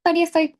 Todavía estoy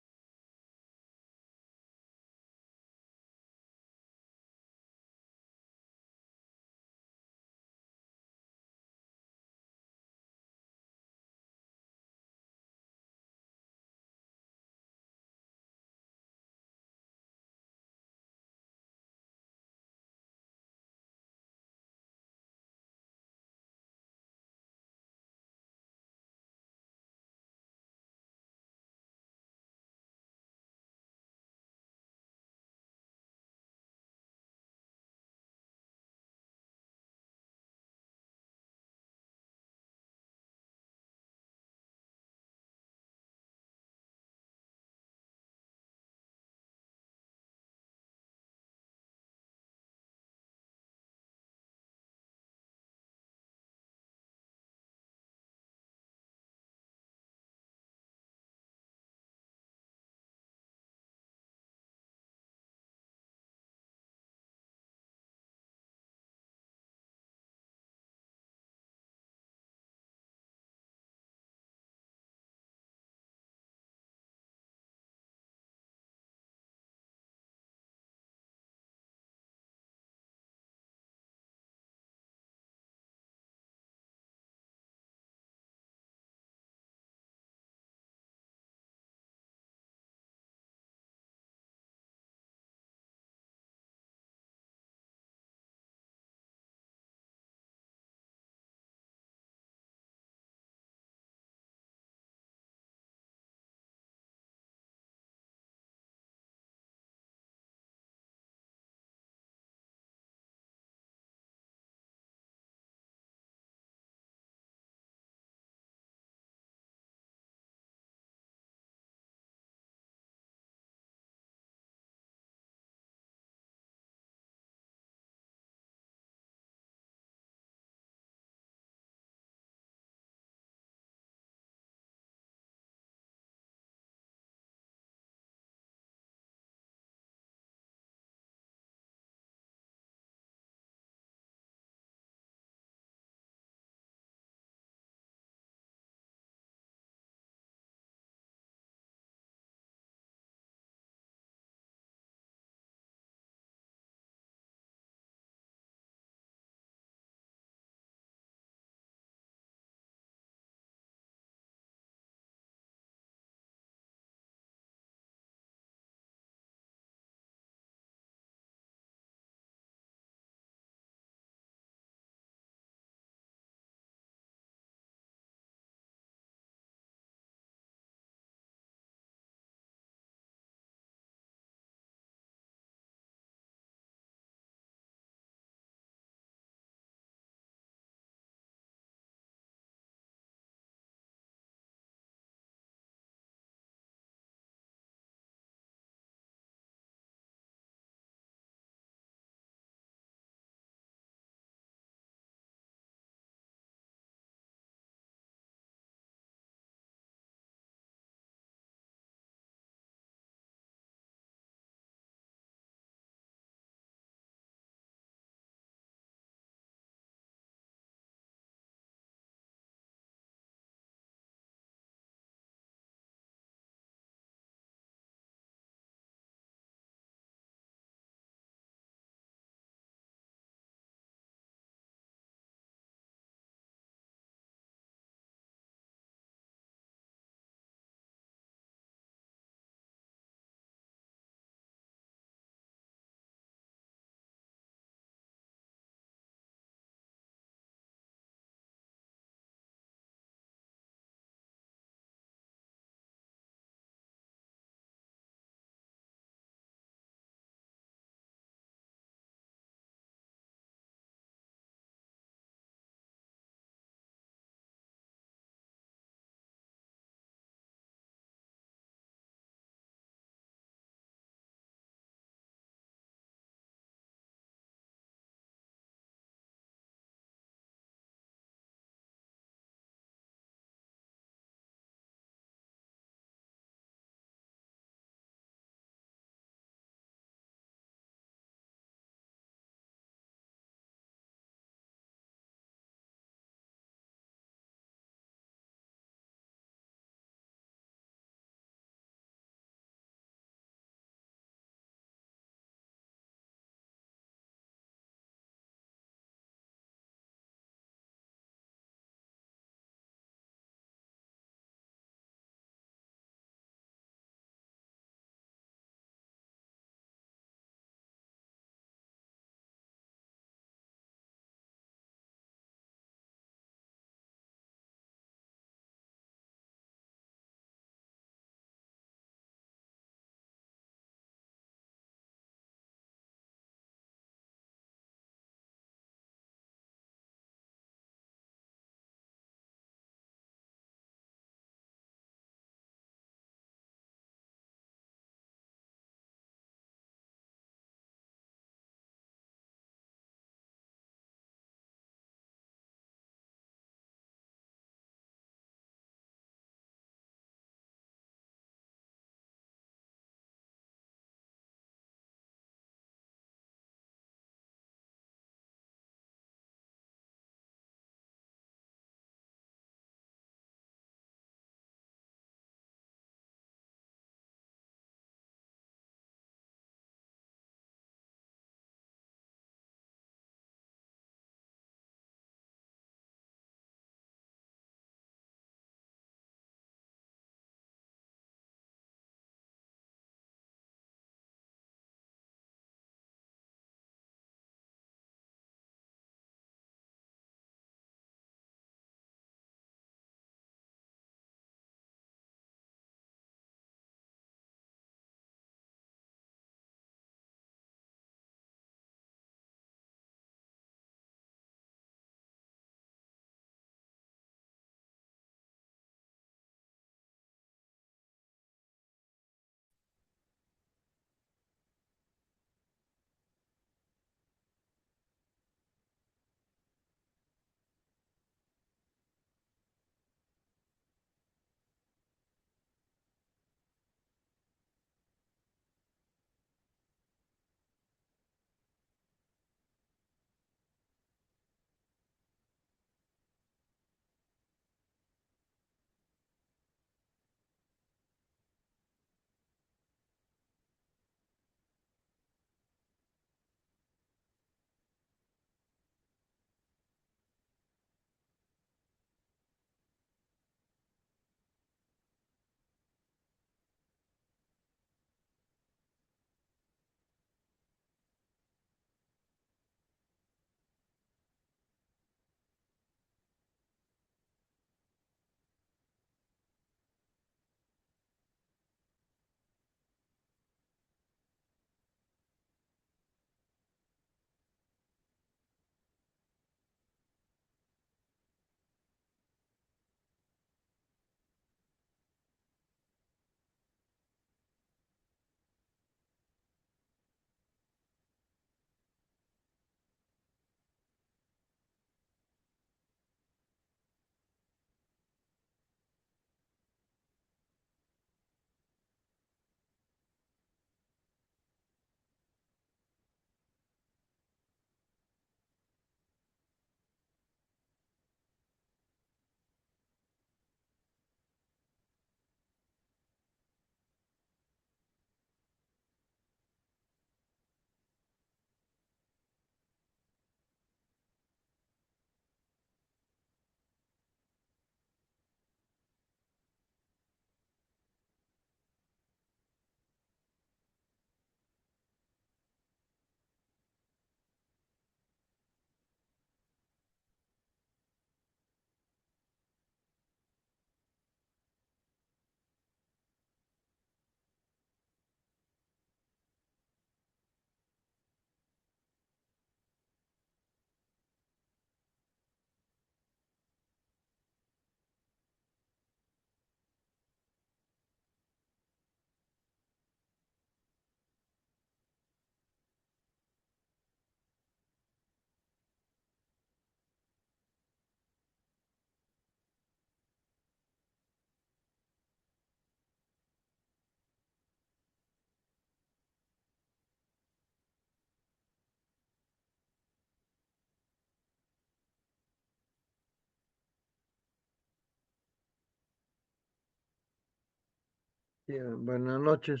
Sí, buenas noches.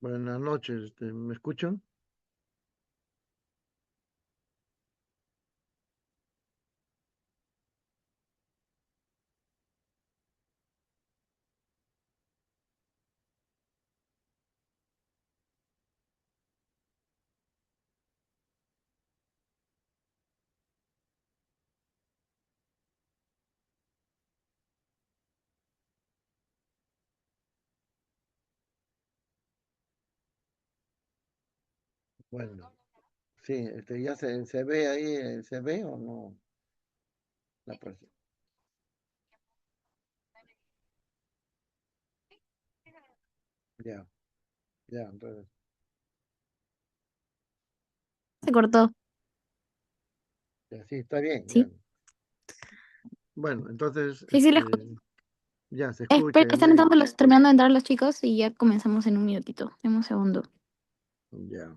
Buenas noches. ¿Me escuchan? Bueno, sí, ya se ve ahí, ¿se ve o no? La presión. Ya, ya, entonces, Se cortó, ya, sí, está bien, ya. ¿sí? Bueno, entonces, Sí, sí, lo escucho. ya se escucha, Espera, ya están muy entrando bien. terminando de entrar los chicos y ya comenzamos en un minutito, en un segundo. Ya.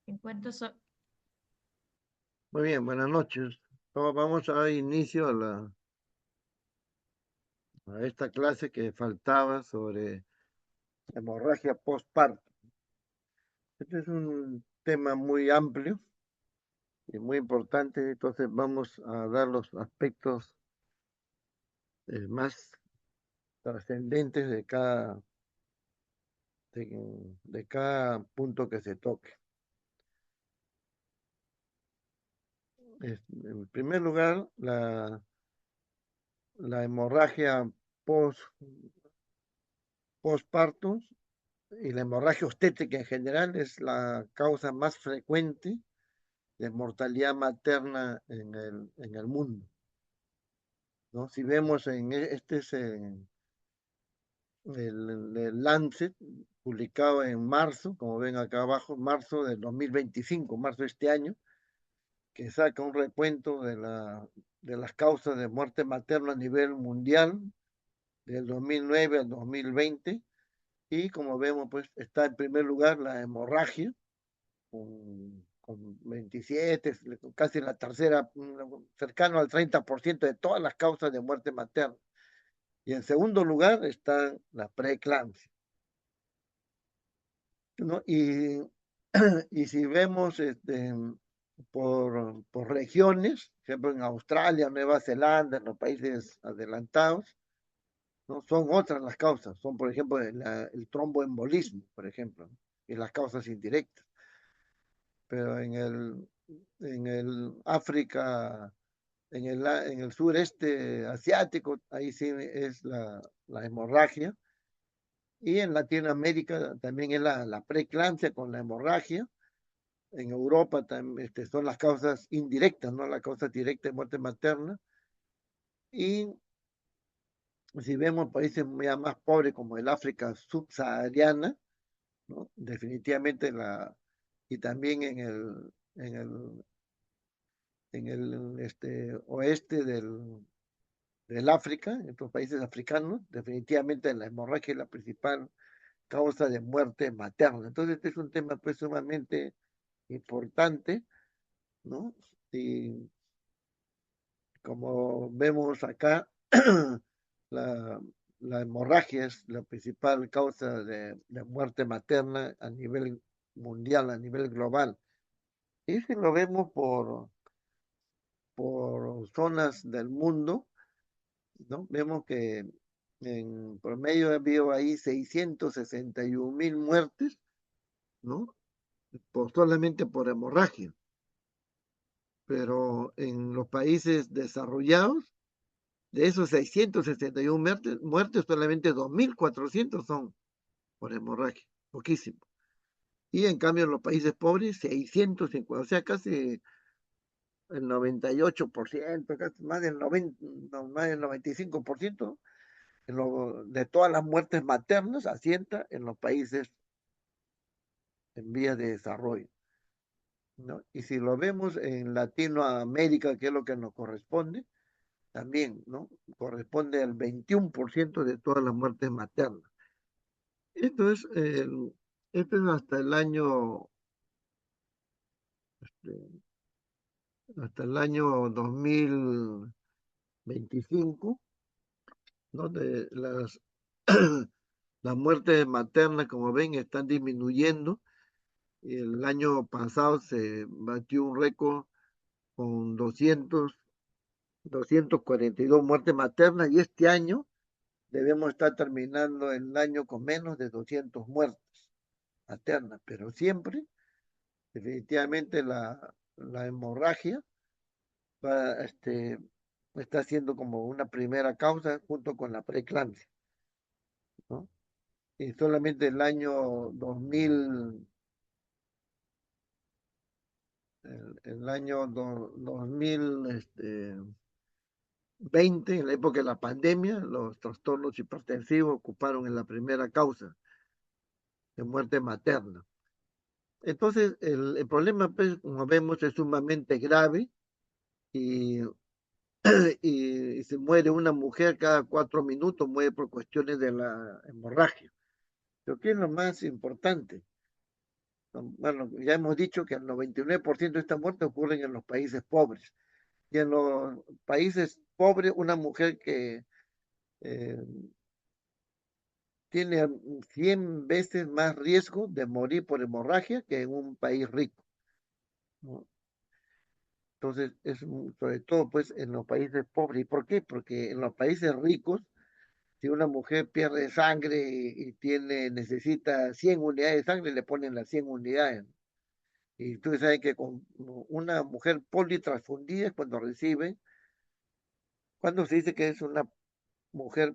Encuentro Muy bien, buenas noches. Vamos a dar inicio a esta clase que faltaba sobre hemorragia postparto. Este es un tema muy amplio y muy importante, entonces vamos a dar los aspectos más trascendentes de cada punto que se toque. En primer lugar, la hemorragia post, postparto y la hemorragia obstétrica en general es la causa más frecuente de mortalidad materna en el mundo, ¿no? Si vemos este es el Lancet, publicado en marzo, como ven acá abajo, marzo del 2025, marzo de este año, que saca un recuento de las causas de muerte materna a nivel mundial del 2009 al 2020. Y como vemos, pues está en primer lugar la hemorragia, con 27, casi la tercera, cercano al 30% de todas las causas de muerte materna. Y en segundo lugar está la preeclampsia, ¿no? Y si vemos por regiones, por ejemplo en Australia, Nueva Zelanda, en los países adelantados, ¿no? Son otras las causas, son por ejemplo el tromboembolismo, por ejemplo, y las causas indirectas. Pero en el África, en el sureste asiático, ahí sí es la hemorragia. Y en Latinoamérica también es la preeclampsia con la hemorragia. En Europa también son las causas indirectas, no la causa directa de muerte materna. Y Si vemos países ya más pobres como el África subsahariana, ¿no? Definitivamente y también en el oeste del África, en estos países africanos, definitivamente la hemorragia es la principal causa de muerte materna. Entonces, este es un tema pues sumamente importante, ¿no? Y como vemos acá, la, la hemorragia es la principal causa de muerte materna a nivel mundial, a nivel global. Y si lo vemos por zonas del mundo, ¿no? Vemos que en promedio ha habido ahí 661.000 muertes, ¿no? Solamente por hemorragia. Pero en los países desarrollados, de esos 661 muertes, solamente 2.400 son por hemorragia, poquísimo. Y en cambio en los países pobres, 650, o sea, casi el 98%, casi más del 90, no, más del 95% de todas las muertes maternas asienta en los países en vías de desarrollo, ¿no? Y si lo vemos en Latinoamérica, que es lo que nos corresponde, también, ¿no? Corresponde al 21% de todas las muertes maternas. Esto es, esto es hasta el año 2025, ¿no? Las muertes maternas, como ven, están disminuyendo. El año pasado se batió un récord con 242 muertes maternas y este año debemos estar terminando el año con menos de 200 muertes maternas, pero siempre, definitivamente, la hemorragia va, está siendo como una primera causa junto con la preeclampsia, ¿no? Y solamente el año 2000, 20, en la época de la pandemia, los trastornos hipertensivos ocuparon en la primera causa de muerte materna. Entonces, el problema, pues, como vemos, es sumamente grave y, y se muere una mujer cada 4 minutos, muere por cuestiones de la hemorragia. Pero ¿qué es lo más importante? Bueno, ya hemos dicho que el 99% de estas muertes ocurren en los países pobres. Y en los países pobres, una mujer que eh, tiene 100 veces más riesgo de morir por hemorragia que en un país rico, ¿no? Entonces, sobre todo pues en los países pobres. ¿Y por qué? Porque en los países ricos, si una mujer pierde sangre necesita 100 unidades de sangre, le ponen las 100 unidades. Y ustedes saben que con una mujer politransfundida es cuando se dice que es una mujer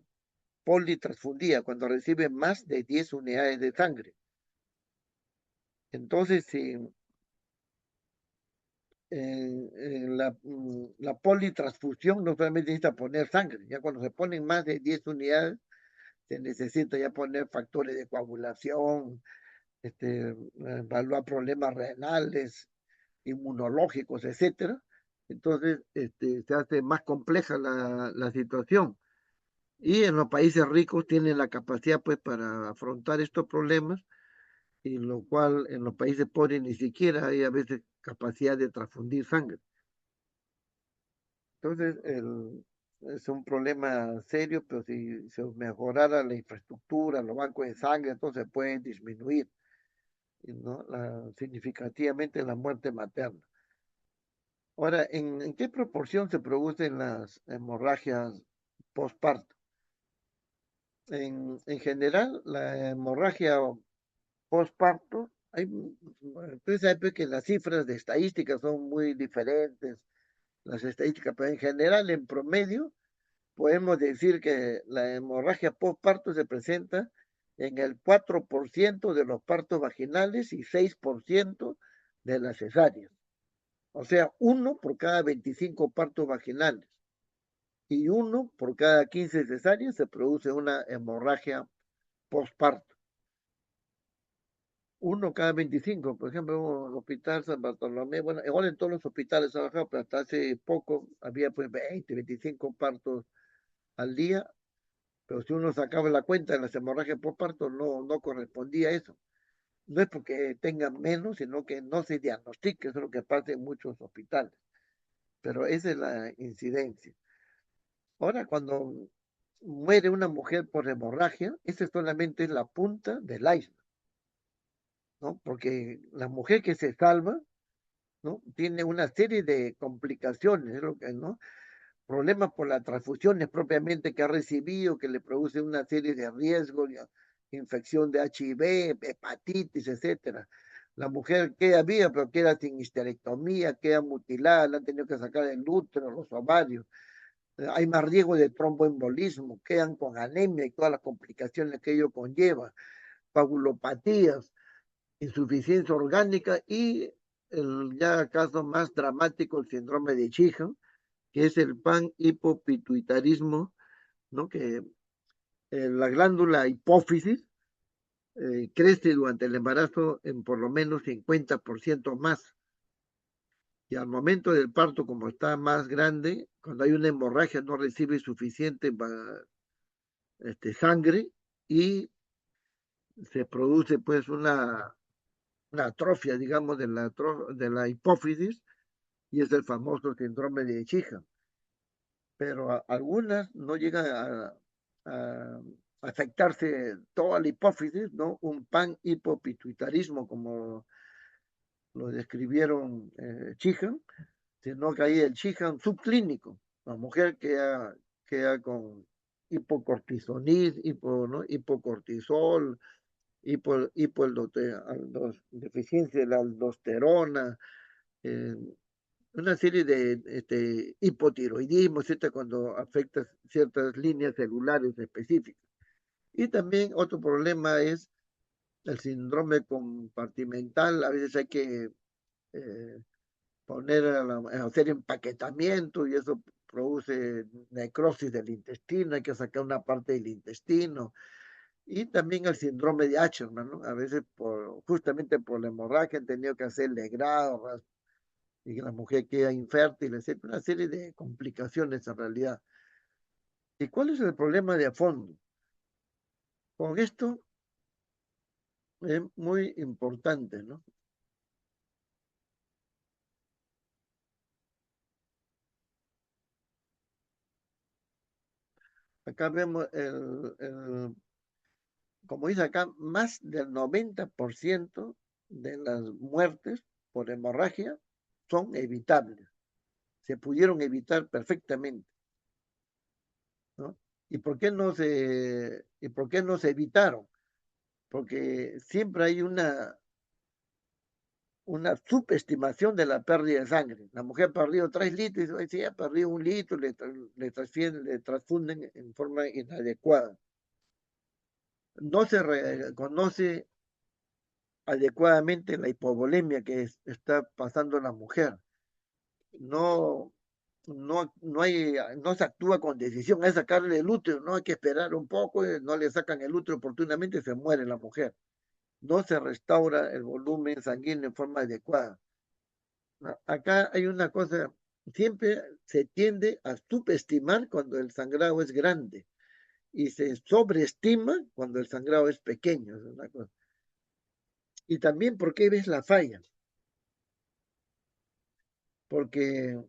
politransfundida, cuando recibe más de 10 unidades de sangre. Entonces, si la politransfusión no solamente necesita poner sangre, ya cuando se ponen más de 10 unidades, se necesita ya poner factores de coagulación, evaluar problemas renales, inmunológicos, etcétera. Entonces, se hace más compleja la situación. Y en los países ricos tienen la capacidad, pues, para afrontar estos problemas, y lo cual en los países pobres ni siquiera hay a veces capacidad de transfundir sangre. Entonces, es un problema serio, pero si se mejorara la infraestructura, los bancos de sangre, entonces pueden disminuir, ¿no? Significativamente la muerte materna. Ahora, ¿en qué proporción se producen las hemorragias postparto? En general, la hemorragia postparto, ustedes saben pues, que las cifras de estadísticas son muy diferentes, las estadísticas, pero en general, en promedio, podemos decir que la hemorragia postparto se presenta en el 4% de los partos vaginales y 6% de las cesáreas. O sea, uno por cada 25 partos vaginales. y uno por cada 15 cesáreas se produce una hemorragia postparto. Uno cada 25, por ejemplo, en el hospital San Bartolomé, bueno, ahora en todos los hospitales ha bajado, pero hasta hace poco había pues 20, 25 partos al día, pero si uno sacaba la cuenta de las hemorragias postparto, no correspondía a eso. No es porque tengan menos, sino que no se diagnostica, eso es lo que pasa en muchos hospitales, pero esa es la incidencia. Ahora, cuando muere una mujer por hemorragia, esa solamente es la punta del iceberg, ¿no? Porque la mujer que se salva, ¿no? Tiene una serie de complicaciones, es lo que, ¿no? Problemas por las transfusiones propiamente que ha recibido, que le produce una serie de riesgos, ya, infección de HIV, hepatitis, etcétera. La mujer queda viva, pero queda sin histerectomía, queda mutilada, le han tenido que sacar el útero, los ovarios. Hay más riesgo de tromboembolismo, quedan con anemia y todas las complicaciones que ello conlleva, coagulopatías, insuficiencia orgánica y el ya caso más dramático, el síndrome de Chiha, que es el panhipopituitarismo, ¿no? Que la glándula hipófisis crece durante el embarazo en por lo menos 50% más. Y al momento del parto, como está más grande, cuando hay una hemorragia, no recibe suficiente sangre y se produce pues una atrofia, digamos, de la hipófisis y es el famoso síndrome de Chiha. Pero algunas no llegan a afectarse toda la hipófisis, ¿no? Un panhipopituitarismo, como lo describieron Chihan, sino que hay el Chihan subclínico, la mujer queda con hipocortisonismo, ¿no? Hipocortisol, deficiencia de la aldosterona, eh, una serie de hipotiroidismo, etcétera, cuando afecta ciertas líneas celulares específicas. Y también otro problema es el síndrome compartimental. A veces hay que eh, hacer empaquetamiento y eso produce necrosis del intestino, hay que sacar una parte del intestino. Y también el síndrome de Asherman, ¿no? A veces justamente por la hemorragia han tenido que hacer legrado, y que la mujer queda infértil, etcétera, una serie de complicaciones en realidad. ¿Y cuál es el problema de fondo? Con esto es muy importante, ¿no? Acá vemos como dice acá, más del 90% de las muertes por hemorragia son evitables. Se pudieron evitar perfectamente, ¿no? ¿Y por qué no se evitaron? Porque siempre hay una subestimación de la pérdida de sangre. La mujer ha perdido 3 litros y dice, sí, ha perdido 1 litro, le transfunden en forma inadecuada. No se reconoce adecuadamente la hipovolemia que está pasando la mujer. No, no se actúa con decisión, es sacarle el útero, no hay que esperar un poco, no le sacan el útero oportunamente, se muere la mujer. No se restaura el volumen sanguíneo en forma adecuada. Acá hay una cosa, siempre se tiende a subestimar cuando el sangrado es grande y se sobreestima cuando el sangrado es pequeño. Es una cosa. Y también, ¿por qué ves la falla? Porque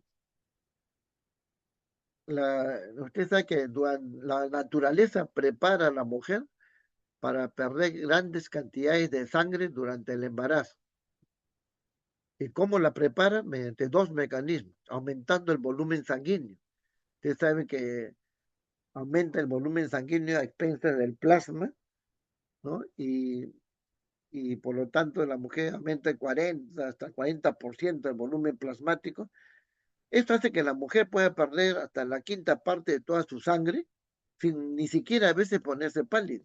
usted sabe que la naturaleza prepara a la mujer para perder grandes cantidades de sangre durante el embarazo. ¿Y cómo la prepara? Mediante dos mecanismos, aumentando el volumen sanguíneo. Usted sabe que aumenta el volumen sanguíneo a expensas del plasma, ¿no? Y por lo tanto la mujer aumenta el 40 hasta 40% el volumen plasmático. Esto hace que la mujer pueda perder hasta la quinta parte de toda su sangre sin ni siquiera a veces ponerse pálida,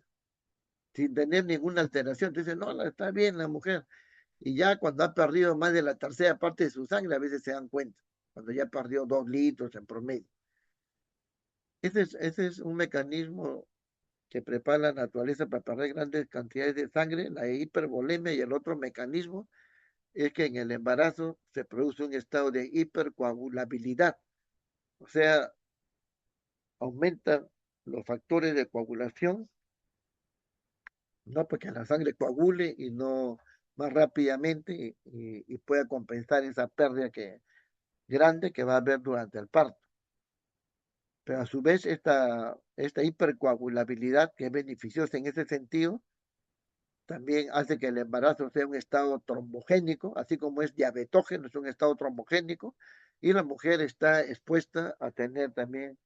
sin tener ninguna alteración. Entonces, no, está bien la mujer. Y ya cuando ha perdido más de la tercera parte de su sangre, a veces se dan cuenta, cuando ya perdió 2 litros en promedio. ese es un mecanismo que prepara la naturaleza para perder grandes cantidades de sangre, la hipervolemia, y el otro mecanismo es que en el embarazo se produce un estado de hipercoagulabilidad, o sea, aumentan los factores de coagulación, no porque la sangre coagule y no más rápidamente y pueda compensar esa pérdida grande que va a haber durante el parto. Pero a su vez esta hipercoagulabilidad, que es beneficiosa en ese sentido, también hace que el embarazo sea un estado trombogénico, así como es diabetógeno, es un estado trombogénico, y la mujer está expuesta a tener también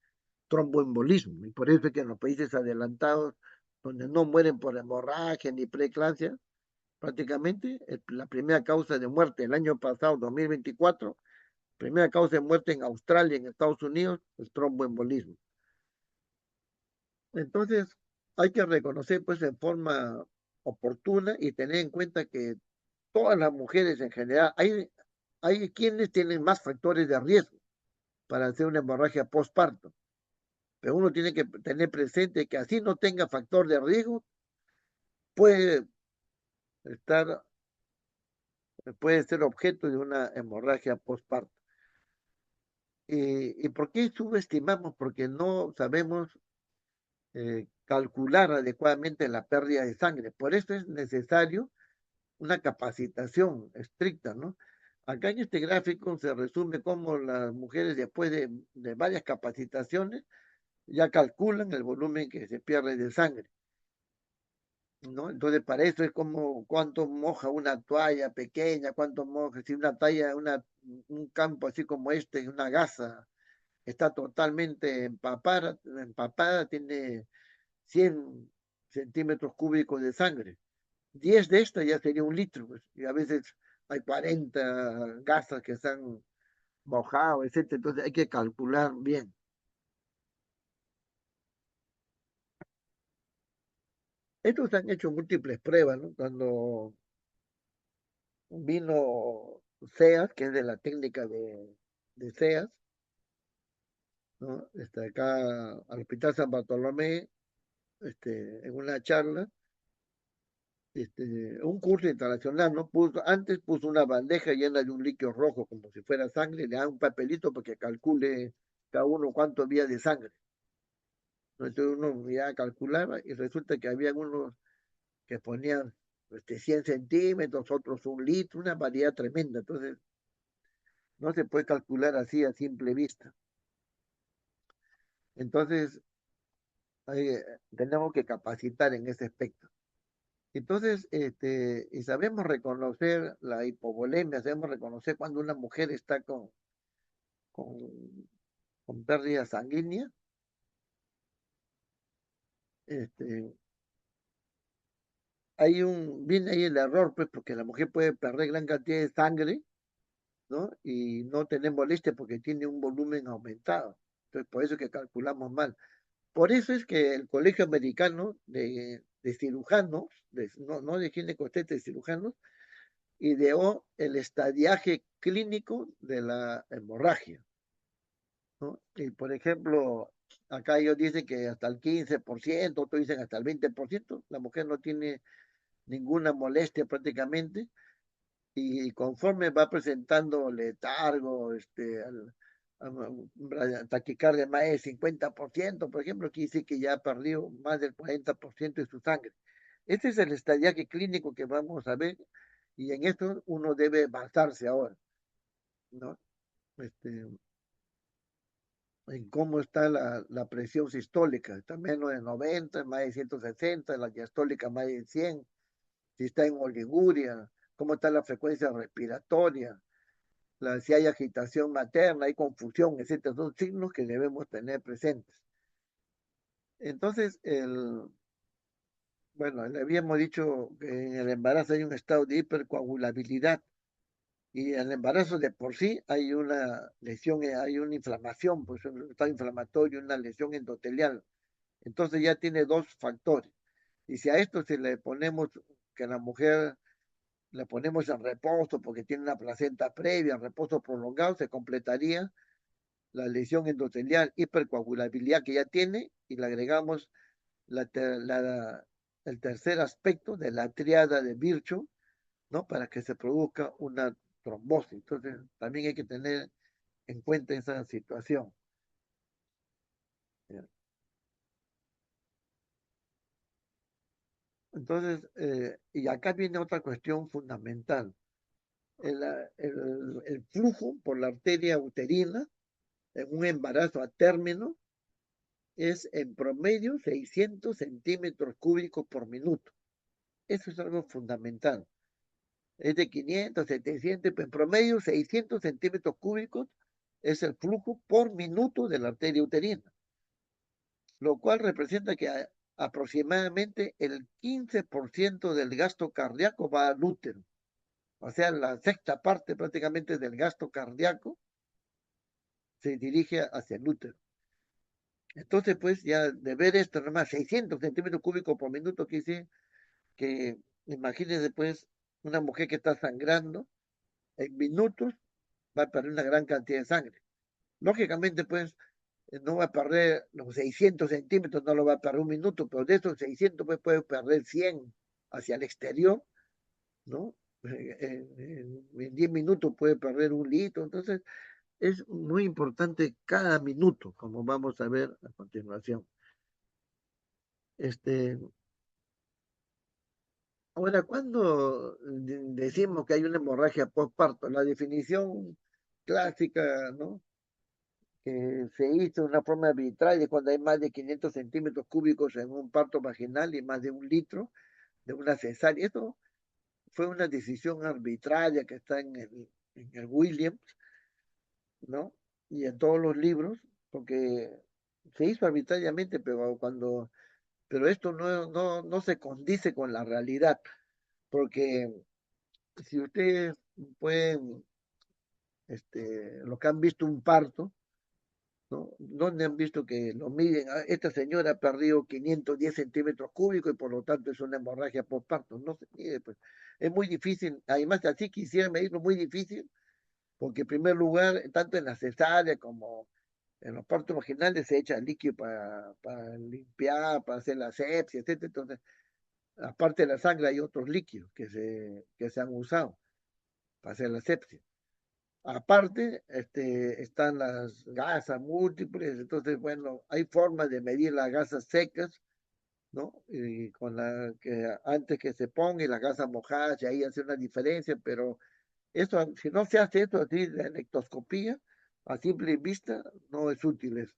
tromboembolismo. Y por eso es que en los países adelantados, donde no mueren por hemorragia ni preeclampsia, prácticamente la primera causa de muerte el año pasado, 2024, primera causa de muerte en Australia, en Estados Unidos, es tromboembolismo. Entonces, hay que reconocer pues en forma oportuna y tener en cuenta que todas las mujeres en general, hay quienes tienen más factores de riesgo para hacer una hemorragia postparto, pero uno tiene que tener presente que así no tenga factor de riesgo, puede estar, puede ser objeto de una hemorragia postparto. ¿Y por qué subestimamos? Porque no sabemos calcular adecuadamente la pérdida de sangre. Por eso es necesario una capacitación estricta, ¿no? Acá en este gráfico se resume cómo las mujeres después de varias capacitaciones ya calculan el volumen que se pierde de sangre, ¿no? Entonces para eso es como cuánto moja una toalla pequeña, cuánto moja, si una talla, un campo así como este, una gasa, está totalmente empapada, tiene 100 centímetros cúbicos de sangre. 10 de estas ya sería un litro, pues, y a veces hay 40 gasas que están mojados, etcétera. Entonces hay que calcular bien. Estos han hecho múltiples pruebas, ¿no? Cuando vino SEAS, que es de la técnica de SEAS, ¿no? Acá al Hospital San Bartolomé, en una charla, un curso internacional, ¿no? Antes puso una bandeja llena de un líquido rojo, como si fuera sangre, le da un papelito para que calcule cada uno cuánto había de sangre. ¿No? Entonces uno ya calculaba y resulta que había unos que ponían 100 centímetros, otros un litro, una variedad tremenda. Entonces no se puede calcular así a simple vista. Entonces tenemos que capacitar en ese aspecto. Entonces, y sabemos reconocer la hipovolemia, sabemos reconocer cuando una mujer está con, con pérdida sanguínea, este, viene ahí el error, pues, porque la mujer puede perder gran cantidad de sangre, ¿no? Y no tener molestia porque tiene un volumen aumentado. Entonces, por eso es que calculamos mal. Por eso es que el Colegio Americano de Cirujanos, no de ginecobstetras, de cirujanos, ideó el estadiaje clínico de la hemorragia, ¿no? Y por ejemplo, acá ellos dicen que hasta el 15%, otros dicen hasta el 20%, la mujer no tiene ninguna molestia prácticamente, y conforme va presentando letargo, taquicardia más del 50%, por ejemplo, quiere decir que ya ha perdido más del 40% de su sangre. Este es el estadiaje clínico que vamos a ver, y en esto uno debe basarse ahora, ¿no? Este, en cómo está la presión sistólica, está menos de 90, más de 160, la diastólica más de 100, si está en oliguria, cómo está la frecuencia respiratoria, si hay agitación materna, hay confusión, etcétera, son signos que debemos tener presentes. Entonces, bueno, le habíamos dicho que en el embarazo hay un estado de hipercoagulabilidad, y en el embarazo de por sí hay una lesión, hay una inflamación, pues un estado inflamatorio, una lesión endotelial. Entonces ya tiene dos factores. Y si a esto se le ponemos que la mujer le ponemos en reposo porque tiene una placenta previa, en reposo prolongado, se completaría la lesión endotelial, hipercoagulabilidad que ya tiene, y le agregamos el tercer aspecto de la triada de Virchow, ¿no? Para que se produzca una trombosis. Entonces, también hay que tener en cuenta esa situación. Entonces, y acá viene otra cuestión fundamental. El flujo por la arteria uterina en un embarazo a término es en promedio 600 centímetros cúbicos por minuto. Eso es algo fundamental. Es de 500, 700, en promedio 600 centímetros cúbicos es el flujo por minuto de la arteria uterina, lo cual representa que aproximadamente el 15% del gasto cardíaco va al útero. O sea, la sexta parte prácticamente del gasto cardíaco se dirige hacia el útero. Entonces, pues ya de ver esto, nomás 600 centímetros cúbicos por minuto, que dice que, imagínense pues, una mujer que está sangrando, en minutos va a perder una gran cantidad de sangre. Lógicamente, pues, no va a perder los 600 centímetros, no lo va a perder un minuto, pero de esos 600 pues, puede perder 100 hacia el exterior, ¿no? En 10 minutos puede perder un litro, entonces es muy importante cada minuto, como vamos a ver a continuación. Este, ahora, cuando decimos que hay una hemorragia postparto, la definición clásica, ¿no? Que se hizo de una forma arbitraria cuando hay más de 500 centímetros cúbicos en un parto vaginal y más de un litro de una cesárea. Esto fue una decisión arbitraria que está en el Williams, ¿no? Y en todos los libros, porque se hizo arbitrariamente, pero esto no se condice con la realidad, porque si ustedes pueden, lo que han visto un parto, ¿no? ¿Dónde han visto que lo miden? Ah, esta señora ha perdido 510 centímetros cúbicos y por lo tanto es una hemorragia postparto. No se mide, pues. Es muy difícil. Además, así quisiera medirlo muy difícil, porque en primer lugar, tanto en la cesárea como en los partos vaginales se echa líquido para limpiar, para hacer la sepsia, etc. Entonces, aparte de la sangre, hay otros líquidos que se han usado para hacer la sepsia. Aparte, están las gasas múltiples, entonces, bueno, hay formas de medir las gasas secas, ¿no? Y con la que antes que se ponga y las gasas mojadas, y ahí hace una diferencia, pero eso, si no se hace esto así, la electroscopía, a simple vista, no es útil eso.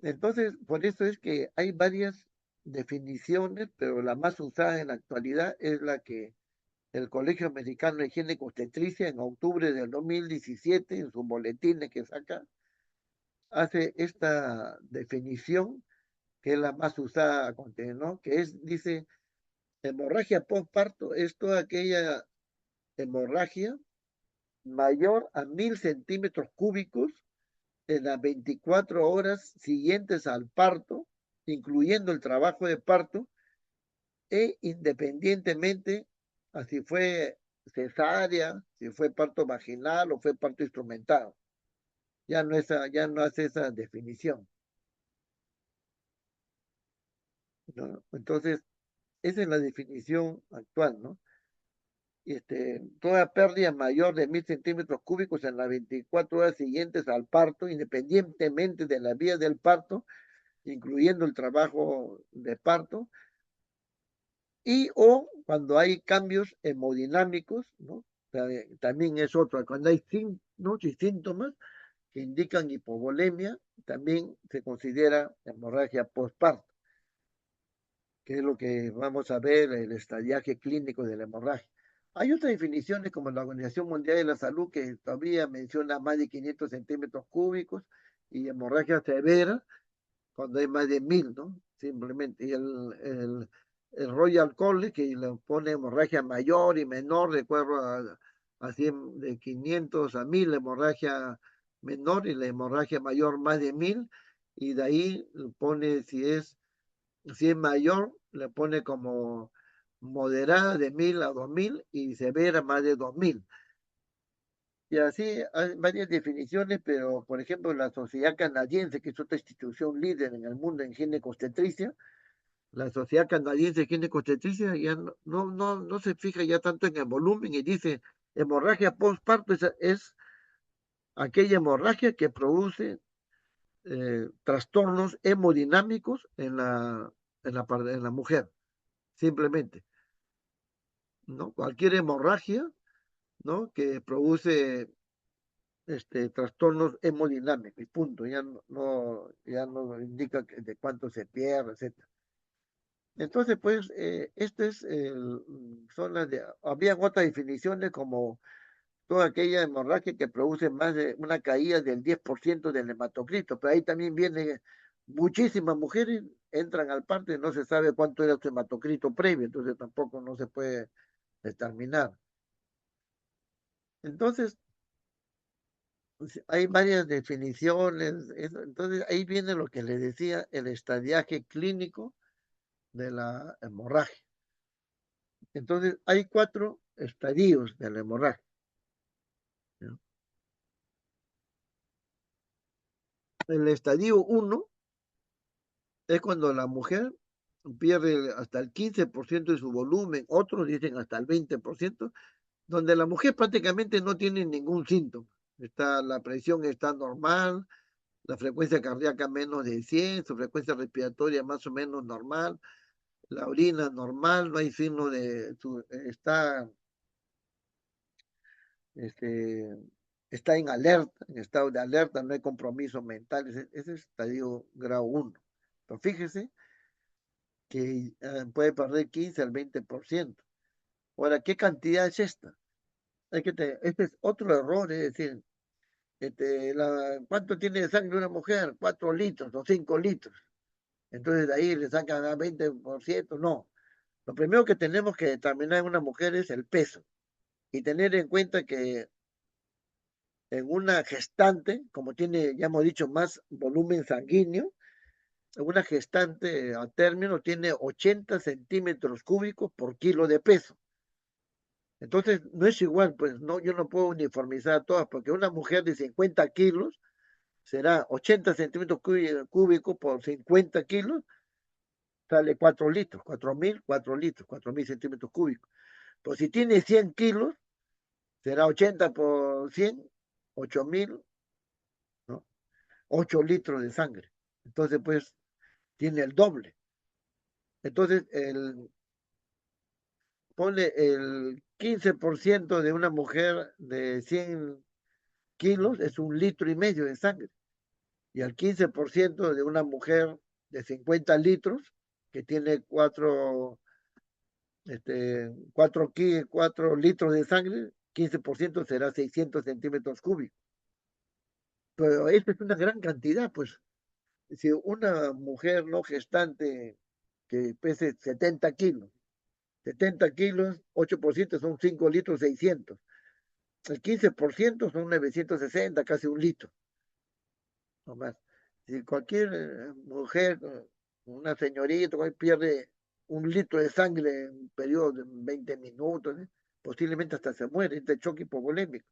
Entonces, por eso es que hay varias definiciones, pero la más usada en la actualidad es la que el Colegio Americano de Higiene y Obstetricia en octubre del 2017, en sus boletines que saca, hace esta definición, que es la más usada, ¿no? Que es, dice, hemorragia postparto es toda aquella hemorragia mayor a 1000 centímetros cúbicos en las 24 horas siguientes al parto, incluyendo el trabajo de parto, e independientemente a si fue cesárea, si fue parto vaginal o fue parto instrumentado. Ya no hace esa definición, ¿no? Entonces, esa es la definición actual, ¿no? Toda pérdida mayor de 1000 centímetros cúbicos en las 24 horas siguientes al parto, independientemente de la vía del parto, incluyendo el trabajo de parto, y o cuando hay cambios hemodinámicos, ¿no? También es otro, cuando hay signos y síntomas que indican hipovolemia, también se considera hemorragia postparto, que es lo que vamos a ver, el estadiaje clínico de la hemorragia. Hay otras definiciones como la Organización Mundial de la Salud que todavía menciona más de 500 centímetros cúbicos y hemorragia severa cuando hay más de 1000, ¿no? Simplemente. Y el Royal College que le pone hemorragia mayor y menor de acuerdo a 100, de 500 a 1000 hemorragia menor y la hemorragia mayor más de 1000 y de ahí pone si es mayor, le pone como moderada de 1000 a 2000 y severa más de 2000. Y así hay varias definiciones, pero por ejemplo la Sociedad Canadiense, que es otra institución líder en el mundo en ginecobstetricia, la Sociedad Canadiense de Ginecobstetricia ya no se fija ya tanto en el volumen y dice hemorragia postparto es aquella hemorragia que produce trastornos hemodinámicos en la mujer, simplemente, ¿no? Cualquier hemorragia, ¿no? Que produce trastornos hemodinámicos, y punto, ya no indica de cuánto se pierde, etcétera. Entonces, pues, son habían otras definiciones como toda aquella hemorragia que produce más de una caída del 10% del hematocrito, pero ahí también viene muchísimas mujeres entran al parto y no se sabe cuánto era su hematocrito previo, entonces tampoco no se puede determinar. Entonces, pues, hay varias definiciones, entonces ahí viene lo que le decía, el estadiaje clínico de la hemorragia. Entonces, hay 4 estadios de la hemorragia, ¿no? El estadio 1 es cuando la mujer pierde hasta el 15% de su volumen, otros dicen hasta el 20%, donde la mujer prácticamente no tiene ningún síntoma. La presión está normal, la frecuencia cardíaca menos de 100, su frecuencia respiratoria más o menos normal, la orina normal, no hay signo este, está en alerta, en estado de alerta, no hay compromiso mental, ese es estadio grado 1. Pero fíjese que puede perder 15 al 20%. Ahora, ¿qué cantidad es esta? Este es otro error, es decir, ¿cuánto tiene de sangre una mujer? 4 litros o 5 litros. Entonces de ahí le sacan a 20%. No. Lo primero que tenemos que determinar en una mujer es el peso y tener en cuenta que en una gestante, como tiene, ya hemos dicho, más volumen sanguíneo, una gestante a término tiene 80 centímetros cúbicos por kilo de peso. Entonces, no es igual, pues no, yo no puedo uniformizar a todas, porque una mujer de 50 kilos será 80 centímetros cúbicos por 50 kilos, sale 4 litros, 4 litros, 4.000 centímetros cúbicos. Pues si tiene 100 kilos, será 80 por 100, 8.000, ¿no? 8 litros de sangre. Entonces, pues, tiene el doble. Entonces, pone el 15% de una mujer de 100 kilos es 1,5 litros de sangre. Y al 15% de una mujer de 50 litros, que tiene 4 litros de sangre, 15% será 600 centímetros cúbicos. Pero esto es una gran cantidad, pues. Si una mujer no gestante que pese 70 kilos, 70 kilos, 8% son 5 litros 600. El 15% son 960, casi 1 litro, no más. Si cualquier mujer, una señorita, pierde 1 litro de sangre en un periodo de 20 minutos, posiblemente hasta se muere de choque hipovolémico.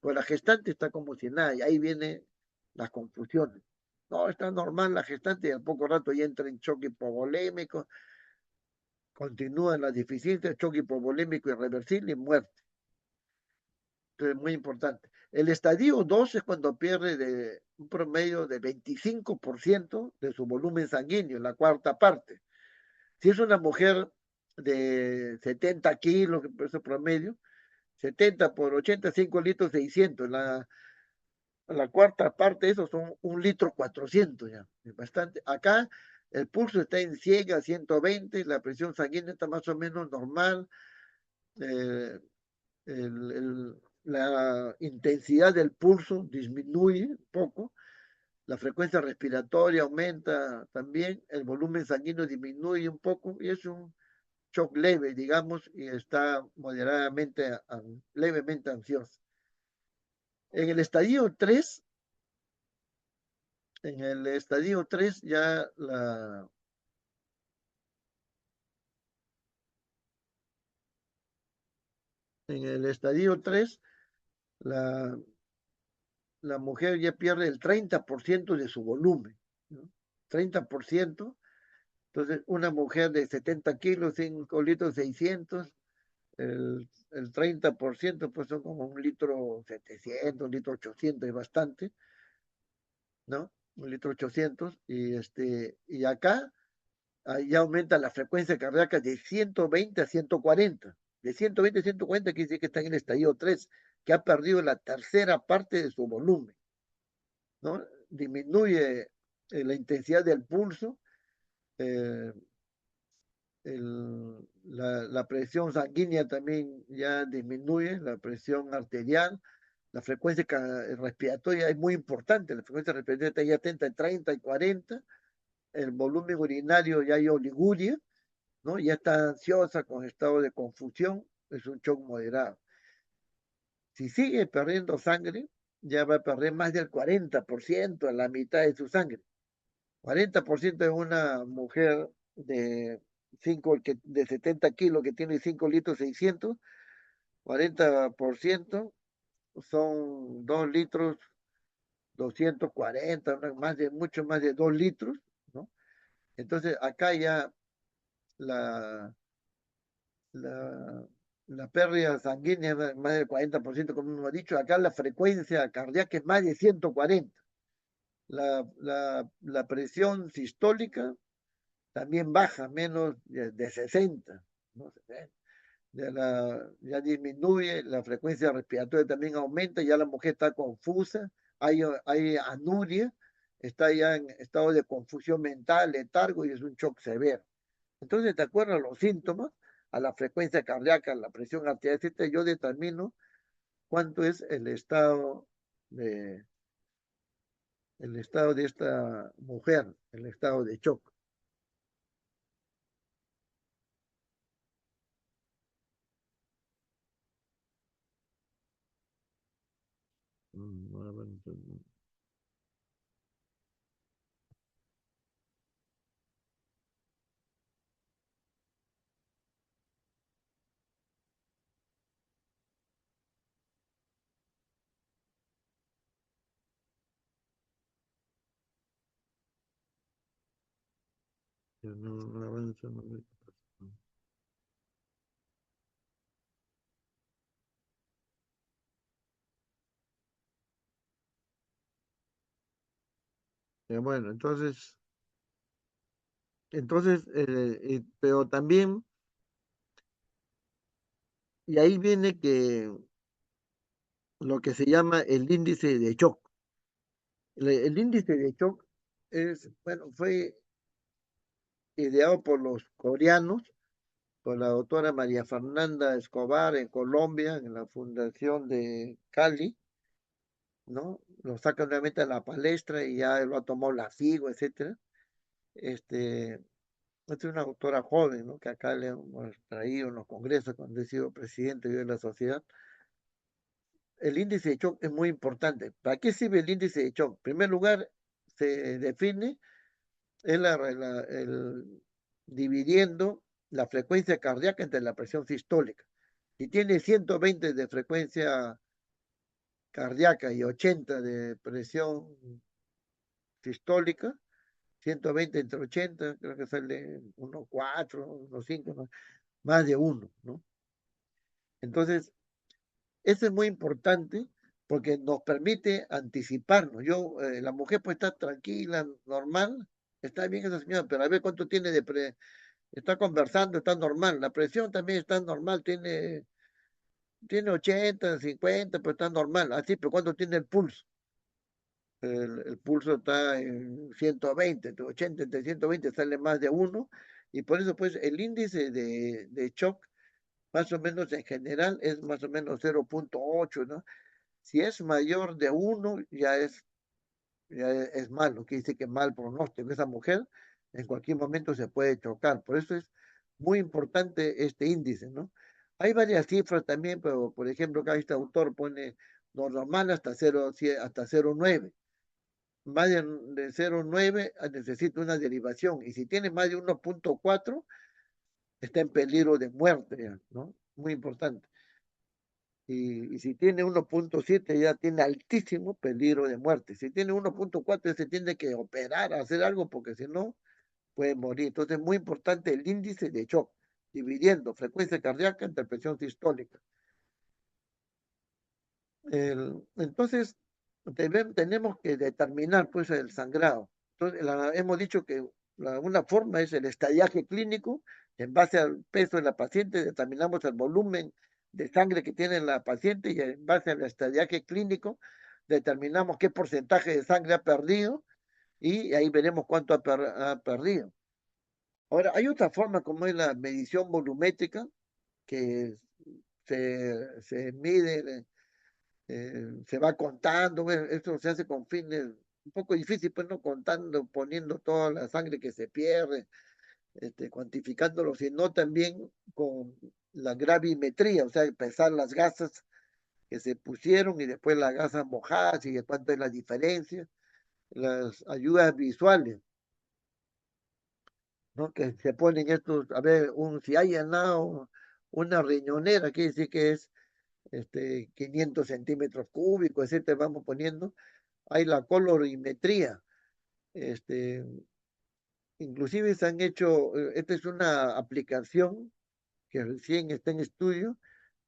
Pues la gestante está como si nada, y ahí vienen las confusiones. No, está normal la gestante y al poco rato ya entra en choque hipovolémico, continúan las deficiencias, choque hipovolémico irreversible y muerte. Entonces, muy importante. El estadio 2 es cuando pierde un promedio de 25% de su volumen sanguíneo, la cuarta parte. Si es una mujer de 70 kilos, peso promedio, 70 por 85 litros, 600. La cuarta parte de eso son 1,400 litros ya. Es bastante. Acá el pulso está en 100 a 120, la presión sanguínea está más o menos normal. eh, la intensidad del pulso disminuye un poco, la frecuencia respiratoria aumenta también, el volumen sanguíneo disminuye un poco y es un shock leve, digamos, y está moderadamente, levemente ansioso. En el estadio 3, en el estadio 3 ya en el estadio 3 la, la mujer ya pierde el 30% de su volumen, ¿no? 30%. Entonces, una mujer de 70 kilos, 5 litros 600, el 30% pues son como 1 litro 700, 1 litro 800, es bastante, ¿no? 1 litro 800, y acá ahí aumenta la frecuencia cardíaca de 120 a 140. De 120 a 140 quiere decir que está en el estadio 3, que ha perdido la tercera parte de su volumen, ¿no? Disminuye la intensidad del pulso, eh, la presión sanguínea también ya disminuye, la presión arterial, la frecuencia respiratoria es muy importante, la frecuencia respiratoria está ya atenta en 30 y 40, el volumen urinario ya hay oliguria, ¿no? Ya está ansiosa con estado de confusión, es un shock moderado. Si sigue perdiendo sangre, ya va a perder más del 40%, a la mitad de su sangre. 40% es una mujer de 70 kilos que tiene 5 litros 600, 40% son 2 litros 240, mucho más de 2 litros, ¿no? Entonces acá ya la, la, la pérdida sanguínea es más del 40%, como hemos dicho. Acá la frecuencia cardíaca es más de 140. La presión sistólica también baja, menos de 60, ¿no? Ya disminuye, la frecuencia respiratoria también aumenta, ya la mujer está confusa, hay anuria, está ya en estado de confusión mental, letargo, y es un shock severo. Entonces, de acuerdo a los síntomas, a la frecuencia cardíaca, a la presión arterial, etcétera, yo determino cuánto es el estado de esta mujer, el estado de shock. Bueno, pero también, y ahí viene que lo que se llama el índice de shock. El índice de shock bueno, fue ideado por los coreanos, por la doctora María Fernanda Escobar en Colombia, en la Fundación de Cali, ¿no? Lo sacan nuevamente a la palestra y ya lo ha tomado la FIGO, etcétera. Este, Esta es una autora joven, ¿no? Que acá le hemos traído en los congresos cuando he sido presidente de la sociedad. El índice de shock es muy importante. ¿Para qué sirve el índice de shock? En primer lugar, se define es dividiendo la frecuencia cardíaca entre la presión sistólica. Si tiene 120 de frecuencia cardíaca y 80 de presión sistólica, 120 entre 80, creo que sale 1,4, 1,5, ¿no? Más de 1, ¿no? Entonces, eso es muy importante porque nos permite anticiparnos. La mujer puede estar tranquila, normal, está bien esa señora, pero a ver cuánto tiene está conversando, está normal. La presión también está normal, tiene 80, 50, pero está normal. Así, pero ¿cuánto tiene el pulso? El pulso está en 120, entre 80, entre 120 sale más de 1, y por eso pues el índice de shock más o menos en general es más o menos 0,8, ¿no? Si es mayor de 1 ya es malo, que dice que mal pronóstico. Esa mujer en cualquier momento se puede chocar. Por eso es muy importante este índice, ¿no? Hay varias cifras también, pero por ejemplo, acá este autor pone lo normal hasta 0,9. Más de 0,9 necesita una derivación. Y si tiene más de 1,4, está en peligro de muerte, ¿no? Muy importante. y si tiene 1.7 ya tiene altísimo peligro de muerte. Si tiene 1.4 se tiene que operar, hacer algo, porque si no puede morir. Entonces es muy importante el índice de shock, dividiendo frecuencia cardíaca entre presión sistólica. Entonces, tenemos que determinar pues el sangrado. Entonces, hemos dicho que una forma es el estadiaje clínico. En base al peso de la paciente determinamos el volumen de sangre que tiene la paciente, y en base al estadiaje clínico determinamos qué porcentaje de sangre ha perdido, y ahí veremos cuánto ha perdido. Ahora, hay otra forma como es la medición volumétrica, que se mide, se va contando. Bueno, esto se hace con fines un poco difícil, pues, no contando, poniendo toda la sangre que se pierde, cuantificándolo, sino también con la gravimetría, o sea, pesar las gasas que se pusieron y después las gasas mojadas y de cuánto es la diferencia, las ayudas visuales, ¿no? Que se ponen estos, a ver, si hay llenado una riñonera, quiere decir que es 500 centímetros cúbicos, etcétera, vamos poniendo. Hay la colorimetría, este, inclusive se han hecho, esta es una aplicación que recién está en estudio,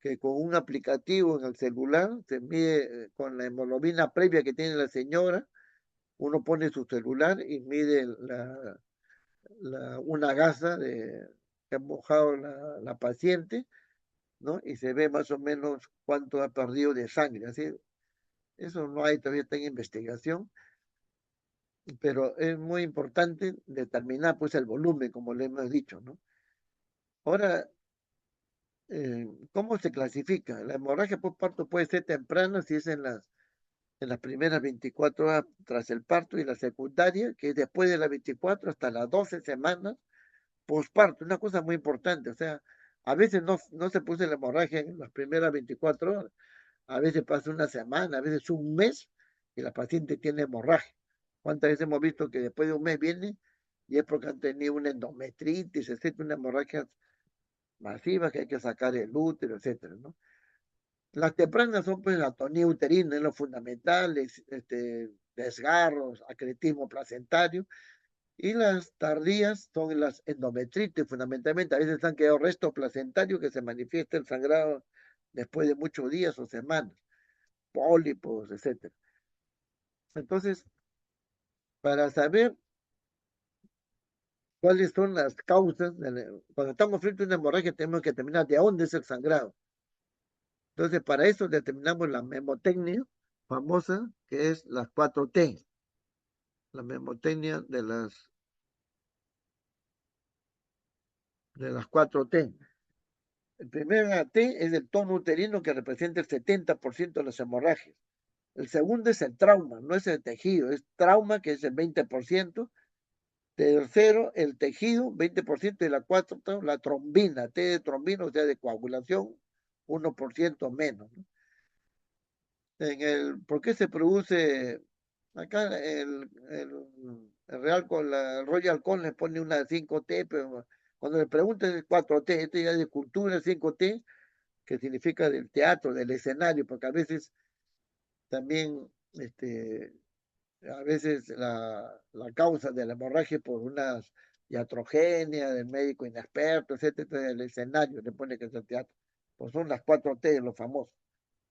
que con un aplicativo en el celular se mide, con la hemoglobina previa que tiene la señora, uno pone su celular y mide una gasa que ha mojado la paciente, ¿no? Y se ve más o menos cuánto ha perdido de sangre. Así, eso no hay, todavía está en investigación, pero es muy importante determinar pues el volumen, como le hemos dicho, ¿no? Ahora, ¿cómo se clasifica? La hemorragia por parto puede ser temprana si es en las primeras 24 horas tras el parto, y la secundaria, que es después de las 24 hasta las 12 semanas posparto. Una cosa muy importante, o sea, a veces no se produce la hemorragia en las primeras 24 horas, a veces pasa una semana, a veces un mes, y la paciente tiene hemorragia. ¿Cuántas veces hemos visto que después de un mes viene y es porque han tenido una endometritis, etcétera, una hemorragia masiva que hay que sacar el útero, etcétera, ¿no? Las tempranas son pues la atonía uterina, es lo fundamental, desgarros, acretismo placentario, y las tardías son las endometritis fundamentalmente. A veces han quedado restos placentarios que se manifiesta el sangrado después de muchos días o semanas, pólipos, etcétera. Entonces, para saber cuáles son las causas, cuando estamos frente a una hemorragia tenemos que determinar de dónde es el sangrado. Entonces, para eso determinamos la memotecnia famosa, que es las 4T, la memotecnia de las 4T. El primer T es el tono uterino, que representa el 70% de las hemorragias. El segundo es el trauma, no es el tejido, es trauma, que es el 20%. Tercero, el tejido, 20%, y la cuarta, la trombina, T de trombina, o sea, de coagulación, 1% menos, ¿no? ¿Por qué se produce? Acá el Royal Con le pone una 5T, pero cuando le preguntan el 4T, esto ya es de cultura, 5T, que significa del teatro, del escenario, porque a veces también, a veces la causa de la hemorragia por una iatrogenia del médico inexperto, etcétera, del escenario, le pone que es el teatro. Pues son las 4T, los famosos.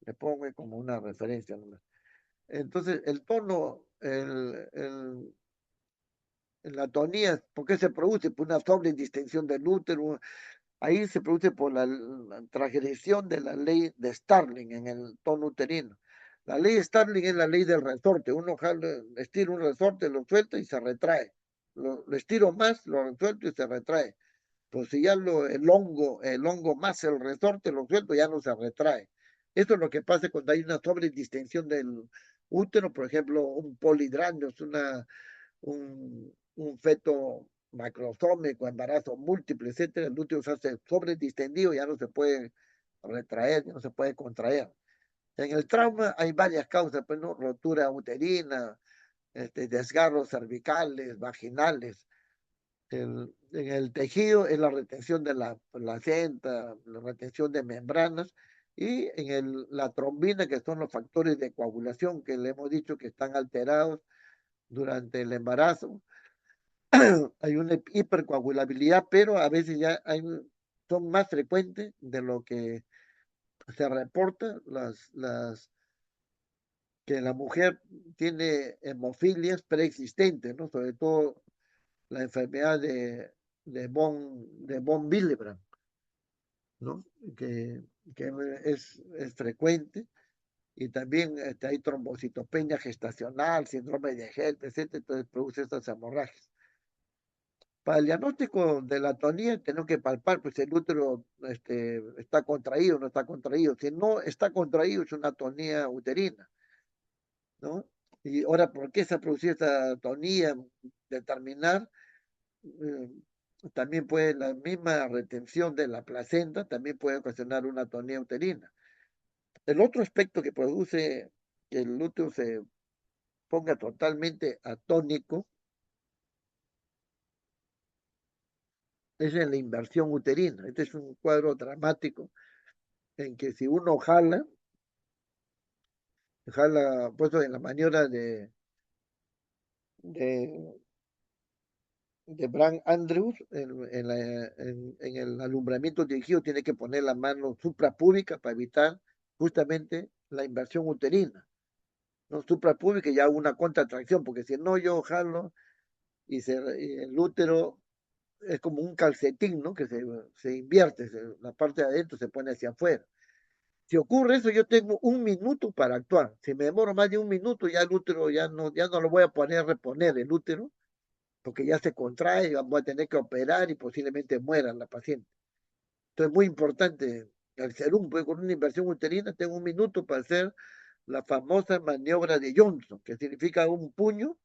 Le pongo como una referencia nomás. Entonces, el tono, la tonía, ¿por qué se produce? Por una distensión del útero. Ahí se produce por la transgresión de la ley de Starling en el tono uterino. La ley de Starling es la ley del resorte. Uno estira un resorte, lo suelta y se retrae. Lo estiro más, lo suelto y se retrae. Pues si ya el hongo más el resorte, lo suelto, ya no se retrae. Esto es lo que pasa cuando hay una sobredistensión del útero, por ejemplo, un polidranio, es un feto macrosómico, embarazo múltiple, etcétera. El útero se hace sobredistendido, ya no se puede retraer, ya no se puede contraer. En el trauma hay varias causas, pues, ¿no? Rotura uterina, desgarros cervicales, vaginales. En el tejido es la retención de la placenta, la retención de membranas, y en la trombina, que son los factores de coagulación que le hemos dicho que están alterados durante el embarazo. Hay una hipercoagulabilidad, pero a veces son más frecuentes de lo que se reporta, que la mujer tiene hemofilias preexistentes, ¿no? Sobre todo la enfermedad de von Willebrand, ¿no? Que es frecuente. Y también hay trombocitopenia gestacional, síndrome de Held, etcétera, entonces produce estas hemorragias. Para el diagnóstico de la atonía tenemos que palpar, pues el útero está contraído o no está contraído. Si no está contraído es una atonía uterina, ¿no? Y ahora, ¿por qué se ha producido esta atonía? Determinar, también puede la misma retención de la placenta, también puede ocasionar una atonía uterina. El otro aspecto que produce que el útero se ponga totalmente atónico es en la inversión uterina. Este es un cuadro dramático en que si uno jala puesto en la maniobra de, de Brand Andrews, en el alumbramiento dirigido, tiene que poner la mano suprapúbica para evitar justamente la inversión uterina. No suprapúbica y ya una contracción, porque si no yo jalo y el útero es como un calcetín, ¿no? Que se invierte, la parte de adentro se pone hacia afuera. Si ocurre eso, yo tengo un minuto para actuar. Si me demoro más de un minuto, ya el útero ya no lo voy a poder reponer el útero, porque ya se contrae, voy a tener que operar y posiblemente muera la paciente. Entonces, muy importante, el serum, pues con una inversión uterina, tengo un minuto para hacer la famosa maniobra de Johnson, que significa un puño,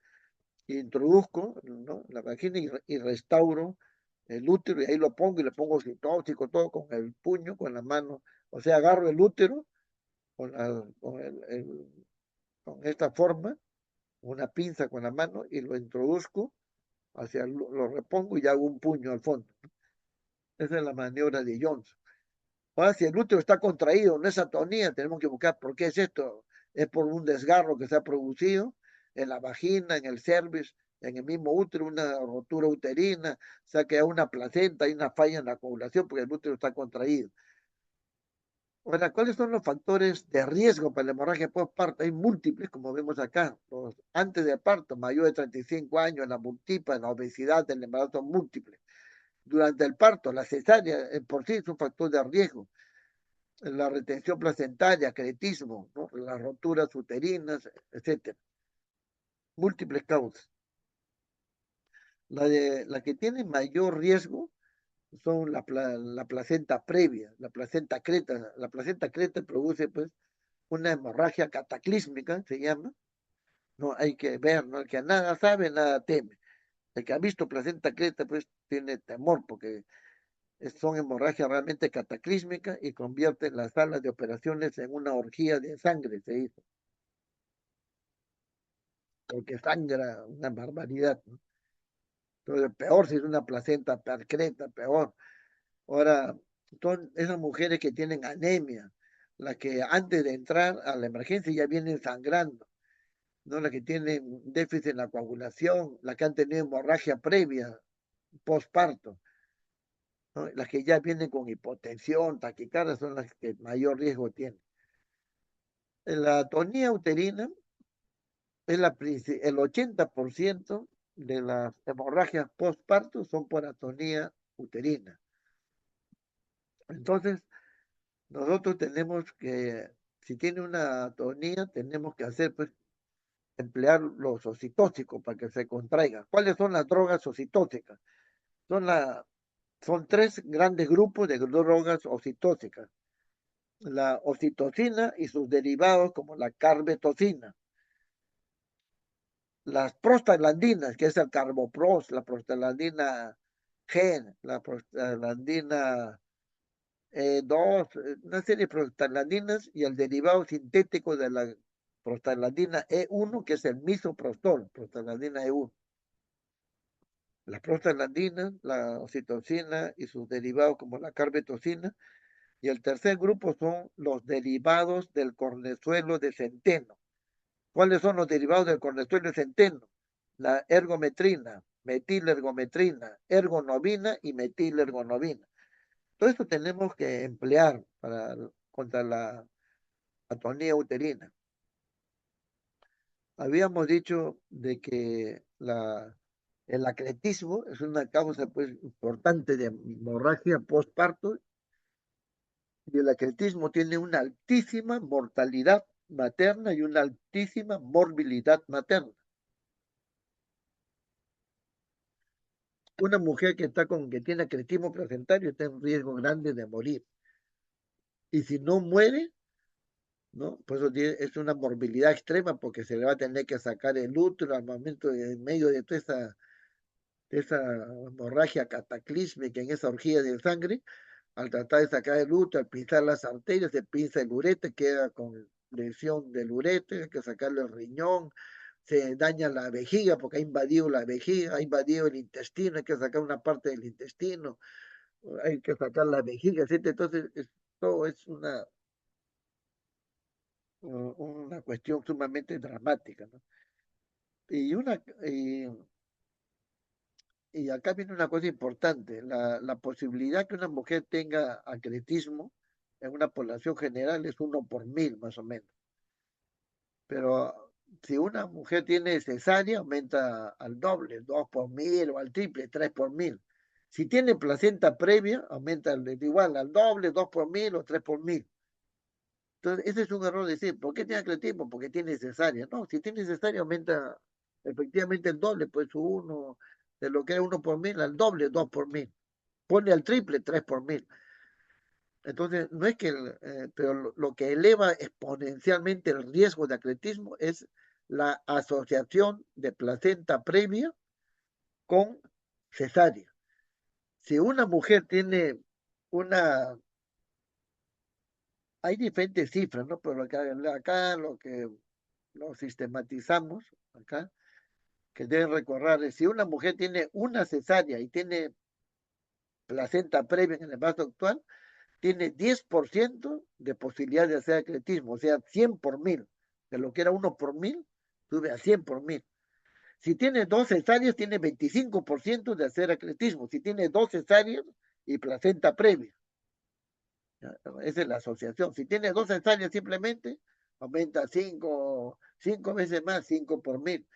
y introduzco, ¿no?, la vagina y restauro el útero, y ahí lo pongo y le pongo citóxico, todo con el puño, con la mano. O sea, agarro el útero con, la, con, con esta forma, una pinza con la mano, y lo introduzco, lo repongo y hago un puño al fondo. Esa es la maniobra de Johnson. Ahora, si el útero está contraído, no es atonía, tenemos que buscar por qué es esto. Es por un desgarro que se ha producido en la vagina, en el cervix, en el mismo útero, una rotura uterina, o sea que hay una placenta, hay una falla en la coagulación porque el útero está contraído. Ahora, ¿cuáles son los factores de riesgo para la hemorragia postparto? Hay múltiples, como vemos acá. Los antes de parto, mayor de 35 años, la multipa, la obesidad, el embarazo múltiple. Durante el parto, la cesárea por sí es un factor de riesgo. La retención placentaria, cretismo, ¿no?, las roturas uterinas, etcétera. Múltiples causas. La que tiene mayor riesgo son la placenta previa, la placenta creta. La placenta creta produce, pues, una hemorragia cataclísmica, se llama. No hay que ver, ¿no? El que nada sabe, nada teme. El que ha visto placenta creta, pues, tiene temor, porque son hemorragias realmente cataclísmicas y convierten las salas de operaciones en una orgía de sangre, se dice. Porque sangra una barbaridad, ¿no? Entonces, peor si es una placenta percreta, peor. Ahora, son esas mujeres que tienen anemia, las que antes de entrar a la emergencia ya vienen sangrando, ¿no? Las que tienen déficit en la coagulación, las que han tenido hemorragia previa, postparto, ¿no? Las que ya vienen con hipotensión, taquicardia, son las que mayor riesgo tienen. La atonía uterina es el 80% de las hemorragias postparto son por atonía uterina. Entonces, nosotros tenemos que, si tiene una atonía, tenemos que hacer, pues, emplear los oxitóxicos para que se contraiga. ¿Cuáles son las drogas oxitóxicas? Son tres grandes grupos de drogas oxitóxicas. La oxitocina y sus derivados como la carbetocina. Las prostaglandinas, que es el carbopros, la prostaglandina G, la prostaglandina 2, una serie de prostaglandinas y el derivado sintético de la prostaglandina E1, que es el misoprostol, prostaglandina E1. Las prostaglandinas, la oxitocina y sus derivados como la carbetocina Y el tercer grupo son los derivados del cornezuelo de centeno. ¿Cuáles son los derivados del cornezuelo de centeno? La ergometrina, metilergometrina, ergonovina y metilergonovina. Todo esto tenemos que emplear contra la atonía uterina. Habíamos dicho de que el acretismo es una causa pues, importante de hemorragia postparto y el acretismo tiene una altísima mortalidad materna y una altísima morbilidad materna. Una mujer que tiene acretismo placentario está en riesgo grande de morir. Y si no muere, ¿no? Pues es una morbilidad extrema porque se le va a tener que sacar el útero al momento en medio de toda esa hemorragia cataclísmica en esa orgía de sangre. Al tratar de sacar el útero, al pinzar las arterias, se pinza el ureter, queda con lesión del ureter, hay que sacarle el riñón, se daña la vejiga porque ha invadido la vejiga, ha invadido el intestino, hay que sacar una parte del intestino, hay que sacar la vejiga, etc. Entonces, todo es una cuestión sumamente dramática, ¿no? Y, una, y, y acá viene una cosa importante, la posibilidad que una mujer tenga acretismo en una población general es 1 por 1000 más o menos. Pero si una mujer tiene cesárea, aumenta al doble, 2 por 1000 o al triple, 3 por 1000. Si tiene placenta previa, aumenta igual al doble, 2 por 1000 o 3 por 1000. Entonces, ese es un error decir, ¿por qué tiene atletismo? Porque tiene cesárea. No, si tiene cesárea aumenta efectivamente el doble, pues uno, de lo que era 1 por 1000 al doble, 2 por 1000. Pone al triple, 3 por 1000. Entonces, no es que, pero lo que eleva exponencialmente el riesgo de atletismo es la asociación de placenta previa con cesárea. Si una mujer tiene una, hay diferentes cifras, ¿no? Pero acá lo que lo sistematizamos, acá, que deben recordar, es si una mujer tiene una cesárea y tiene placenta previa en el embarazo actual, tiene 10% de posibilidad de hacer atletismo, o sea, 100 por 1000. De lo que era 1 por 1000, sube a 100 por 1000. Si tiene dos cesáreas, tiene 25% de hacer atletismo. Si tiene dos cesáreas y placenta previa. Esa es la asociación. Si tiene dos cesáreas simplemente, aumenta 5 veces más, 5 por 1000.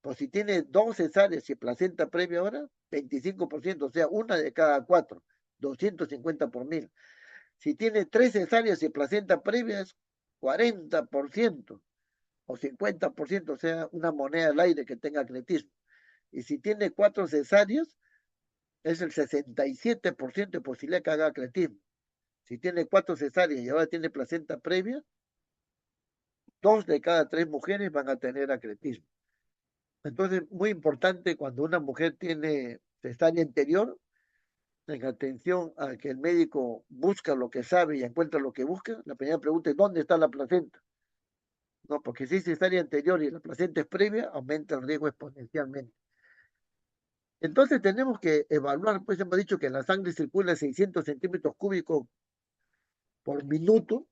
Pues si tiene dos cesáreas y placenta previa ahora, 25%, o sea, una de cada cuatro, 250 por 1000. Si tiene tres cesáreas y placenta previa es 40% o 50%, o sea, una moneda al aire que tenga atletismo. Y si tiene cuatro cesáreas, es el 67% de posibilidad que haga atletismo. Si tiene cuatro cesáreas y ahora tiene placenta previa, 2 de cada 3 mujeres van a tener atletismo. Entonces, muy importante cuando una mujer tiene cesárea anterior, en atención a que el médico busca lo que sabe y encuentra lo que busca, la primera pregunta es ¿dónde está la placenta? No, porque si es cesárea anterior y la placenta es previa, aumenta el riesgo exponencialmente. Entonces tenemos que evaluar, pues hemos dicho que en la sangre circula 600 centímetros cúbicos por minuto,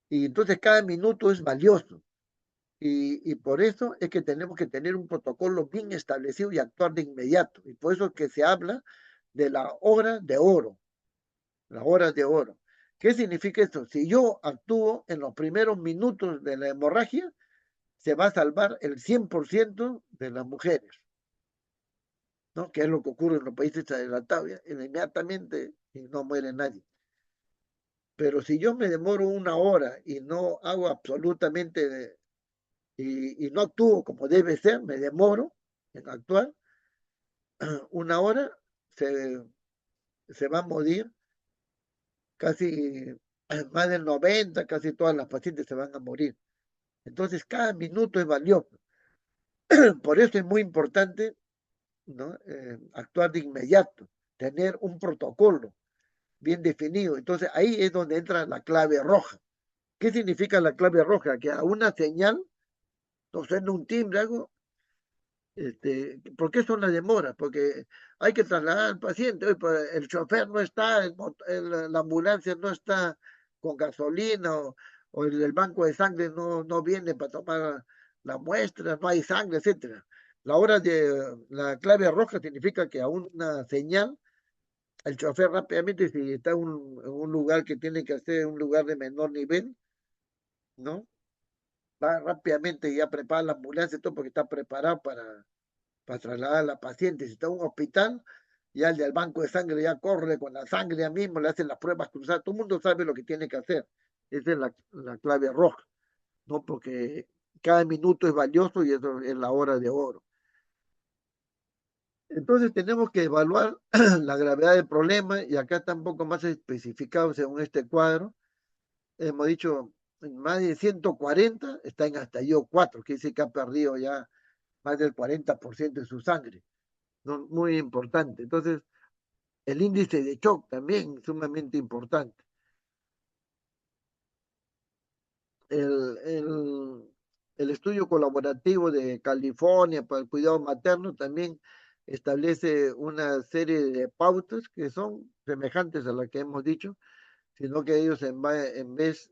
y entonces cada minuto es valioso. Y por eso es que tenemos que tener un protocolo bien establecido y actuar de inmediato. Y por eso es que se habla de la hora de oro, la hora de oro. ¿Qué significa esto? Si yo actúo en los primeros minutos de la hemorragia, se va a salvar el 100% de las mujeres, ¿no? Que es lo que ocurre en los países adelantados, inmediatamente y no muere nadie. Pero si yo me demoro una hora y no hago absolutamente, y no actúo como debe ser, me demoro en actuar, una hora se, se va a morir casi más del 90, casi todas las pacientes se van a morir. Entonces, cada minuto es valioso. Por eso es muy importante, ¿no? Actuar de inmediato, tener un protocolo bien definido. Entonces, ahí es donde entra la clave roja. ¿Qué significa la clave roja? Que a una señal, no suena un timbre, algo, ¿Por qué son las demoras? Porque hay que trasladar al paciente, hoy, pues, el chofer no está, la ambulancia no está con gasolina o el banco de sangre no viene para tomar la muestra, no hay sangre, etcétera. La hora de la clave roja significa que a una señal, el chofer rápidamente, si está en un lugar que tiene que hacer un lugar de menor nivel, ¿no? Va rápidamente y ya prepara la ambulancia y todo porque está preparado para trasladar a la paciente. Si está en un hospital, ya el del banco de sangre ya corre con la sangre ya mismo, le hacen las pruebas cruzadas. Todo el mundo sabe lo que tiene que hacer. Esa es la clave roja, ¿no? Porque cada minuto es valioso y eso es la hora de oro. Entonces tenemos que evaluar la gravedad del problema y acá está un poco más especificado según este cuadro. Hemos dicho, más de 140 está en estadio 4, que dice que ha perdido ya más del 40% de su sangre, ¿no? Muy importante. Entonces, el índice de shock también sumamente importante. El, el, el estudio colaborativo de California para el cuidado materno también establece una serie de pautas que son semejantes a las que hemos dicho, sino que ellos en vez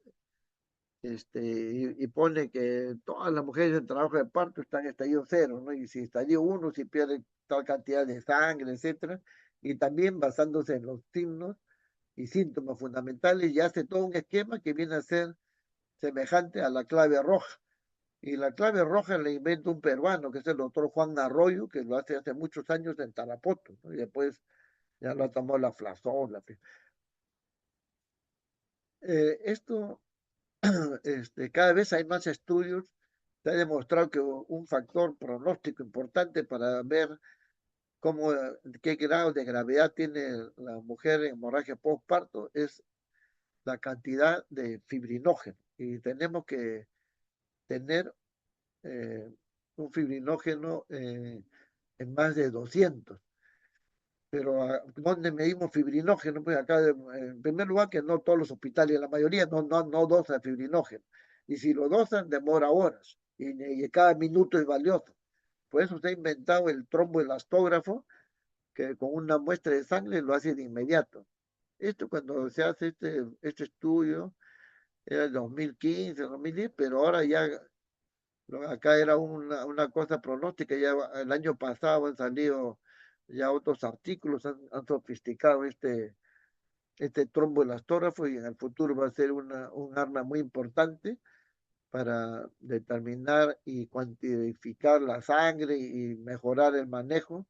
y pone que todas las mujeres en trabajo de parto están en estadio cero, ¿no? Y si estadio uno, si pierde tal cantidad de sangre, etcétera, y también basándose en los signos y síntomas fundamentales, y hace todo un esquema que viene a ser semejante a la clave roja. Y la clave roja la inventa un peruano, que es el doctor Juan Arroyo, que lo hace muchos años en Tarapoto, ¿no? Y después ya lo ha tomado la Flazón. Esto cada vez hay más estudios, se ha demostrado que un factor pronóstico importante para ver cómo, qué grado de gravedad tiene la mujer en hemorragia postparto es la cantidad de fibrinógeno. Y tenemos que tener eh, un fibrinógeno en más de 200. Pero ¿dónde medimos fibrinógeno? Pues acá, en primer lugar, que no todos los hospitales, la mayoría no dosan fibrinógeno. Y si lo dosan, demora horas. Y cada minuto es valioso. Por eso se ha inventado el tromboelastógrafo, que con una muestra de sangre lo hace de inmediato. Esto cuando se hace este estudio, era el 2015, 2010, pero ahora ya, acá era una cosa pronóstica, ya el año pasado han salido ya otros artículos, han sofisticado este tromboelastógrafo y en el futuro va a ser un arma muy importante para determinar y cuantificar la sangre y mejorar el manejo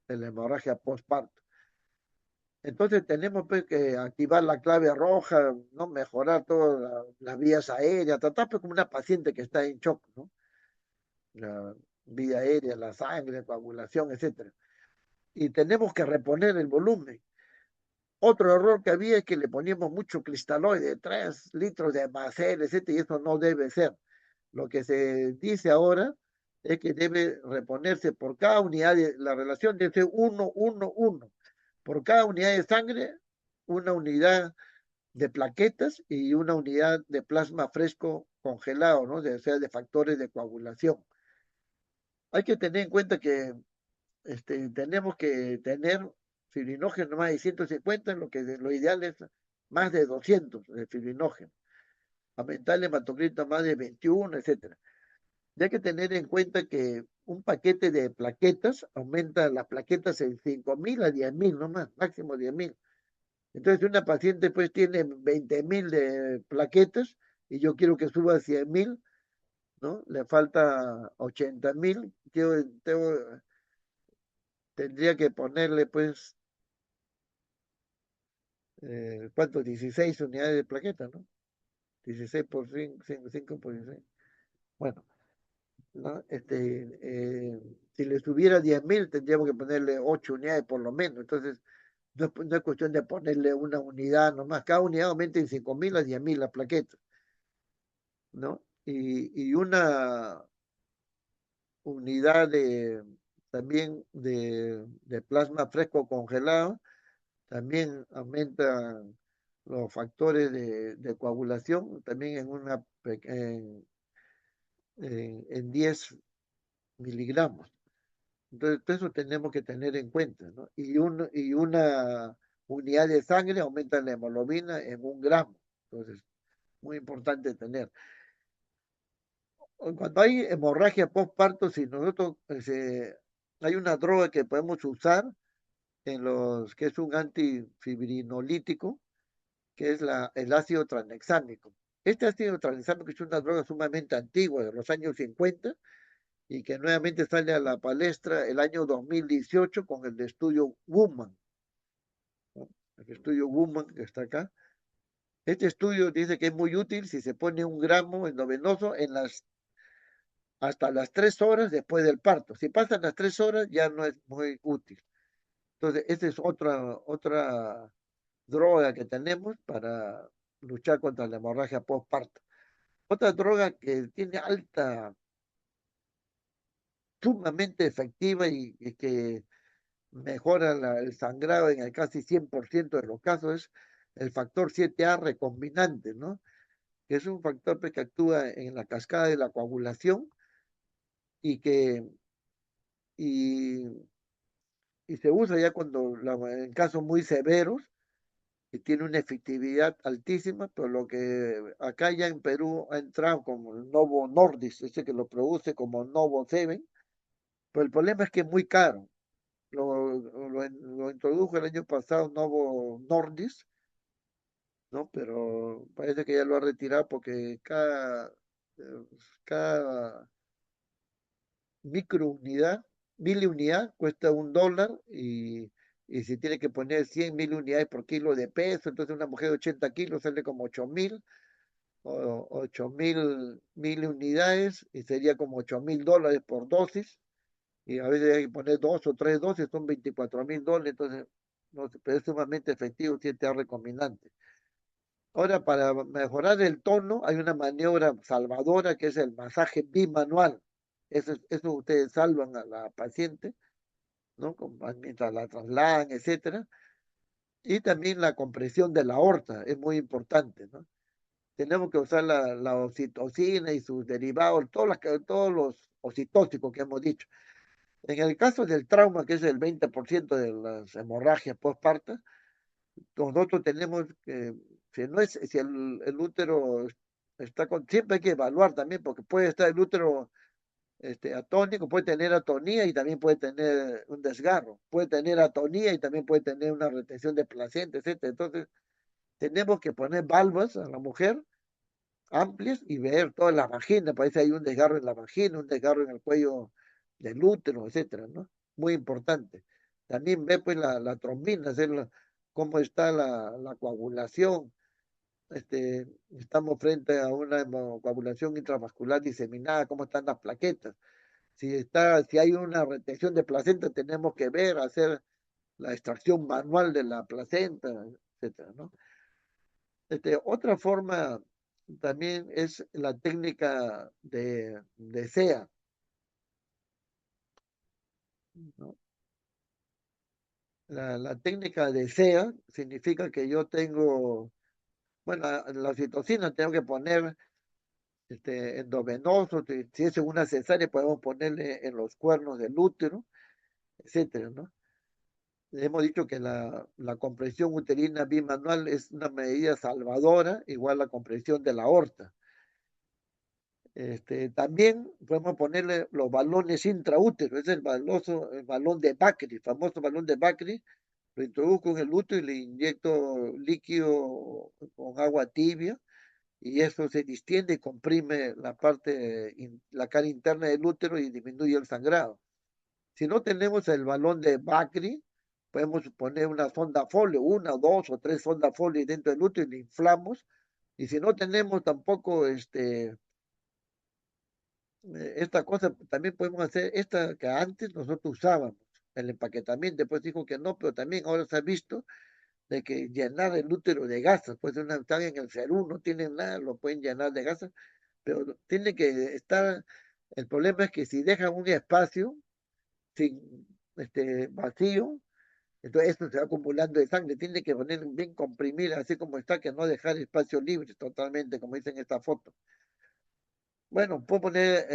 de la hemorragia postparto. Entonces tenemos pues, que activar la clave roja, ¿no? Mejorar todas las vías aéreas, tratar pues, como una paciente que está en shock, ¿no? La vía aérea, la sangre, coagulación, etcétera. Y tenemos que reponer el volumen. Otro error que había es que le poníamos mucho cristaloide, 3 litros de Macel, etcétera, y eso no debe ser. Lo que se dice ahora es que debe reponerse por cada unidad, la relación debe ser 1, 1, 1. Por cada unidad de sangre, una unidad de plaquetas y una unidad de plasma fresco congelado, ¿no? O sea, de factores de coagulación. Hay que tener en cuenta que tenemos que tener fibrinógeno más de 150, lo ideal es más de 200 de fibrinógeno, aumentar el hematocrito a más de 21, etcétera. Y hay que tener en cuenta que un paquete de plaquetas aumenta las plaquetas en 5.000 a 10.000, no más, máximo 10.000. Entonces, si una paciente pues tiene 20.000 de plaquetas y yo quiero que suba a 100.000, ¿no? Le falta 80.000, tendría que ponerle pues ¿cuánto? 16 unidades de plaqueta, ¿no? 16 por 5, 5 por 16. Bueno, ¿no? Si le subiera 10.000, tendríamos que ponerle 8 unidades por lo menos. Entonces, no es cuestión de ponerle una unidad nomás. Cada unidad aumenta en 5.000 a 10.000 la plaqueta, ¿no? Y una unidad también de plasma fresco congelado también aumenta los factores de coagulación, también en 10 miligramos. Entonces, eso tenemos que tener en cuenta, ¿no? Y una unidad de sangre aumenta la hemoglobina en 1 gramo. Entonces, muy importante tener. Cuando hay hemorragia postparto, si nosotros, hay una droga que podemos usar que es un antifibrinolítico, que es el ácido tranexámico. Este ácido tranexámico es una droga sumamente antigua, de los años 50, y que nuevamente sale a la palestra el año 2018 con el de estudio Woman, ¿no? El estudio Woman que está acá. Este estudio dice que es muy útil si se pone 1 gramo endovenoso hasta las 3 horas después del parto. Si pasan las 3 horas ya no es muy útil. Entonces, esta es otra droga que tenemos para luchar contra la hemorragia postparto. Otra droga que tiene sumamente efectiva y que mejora el sangrado en el casi 100% de los casos es el factor 7A recombinante, ¿no? Que es un factor que actúa en la cascada de la coagulación y que y, y se usa ya en casos muy severos y tiene una efectividad altísima, pero lo que acá ya en Perú ha entrado como el Novo Nordis, ese que lo produce como Novo Seven, pero el problema es que es muy caro. Lo introdujo el año pasado Novo Nordis, ¿no? Pero parece que ya lo ha retirado porque cada microunidad, miliunidad, cuesta $1 y si tiene que poner 100.000 unidades por kilo de peso, entonces una mujer de 80 kilos sale como 8.000 o 8.000 unidades y sería como $8.000 por dosis y a veces hay que poner 2 o 3 dosis, son $24.000, entonces no, pero es sumamente efectivo, si está recomendante. Ahora, para mejorar el tono, hay una maniobra salvadora que es el masaje bimanual. Eso ustedes salvan a la paciente, ¿no? Mientras la trasladan, etcétera. Y también la compresión de la aorta es muy importante, ¿no? Tenemos que usar la oxitocina y sus derivados, todos los oxitóxicos que hemos dicho. En el caso del trauma, que es el 20% de las hemorragias postparto, nosotros tenemos que, si el útero está siempre hay que evaluar también, porque puede estar el útero atónico, puede tener atonía y también puede tener un desgarro, puede tener atonía y también puede tener una retención de placenta, etcétera. Entonces, tenemos que poner valvas a la mujer amplias y ver toda la vagina, parece hay un desgarro en la vagina, un desgarro en el cuello del útero, etcétera, ¿no? Muy importante. También ve pues la trombina, cómo está la coagulación. Estamos frente a una coagulación intravascular diseminada, cómo están las plaquetas. Si hay una retención de placenta, tenemos que hacer la extracción manual de la placenta, etcétera, ¿no? Otra forma también es la técnica de SEA, ¿no? La técnica de SEA significa que yo tengo, bueno, la oxitocina tengo que poner endovenoso, si es una cesárea podemos ponerle en los cuernos del útero, etcétera, ¿no? Hemos dicho que la compresión uterina bimanual es una medida salvadora, igual la compresión de la aorta. También podemos ponerle los balones intraúteros, es el balón de Bakri, el famoso balón de Bakri, lo introduzco en el útero y le inyecto líquido con agua tibia y eso se distiende y comprime la cara interna del útero y disminuye el sangrado. Si no tenemos el balón de Bakri, podemos poner una sonda folio, 1, 2 o 3 sondas folio dentro del útero y le inflamos. Y si no tenemos tampoco esta cosa, también podemos hacer esta que antes nosotros usábamos, el empaquetamiento. Después dijo que no, pero también ahora se ha visto de que llenar el útero de gasas, pues están en el Perú, no tienen nada, lo pueden llenar de gasas, pero tiene que estar, el problema es que si dejan un espacio sin vacío, entonces esto se va acumulando de sangre, tiene que poner bien comprimida, así como está, que no dejar espacio libre totalmente, como dice en esta foto. Bueno, puedo poner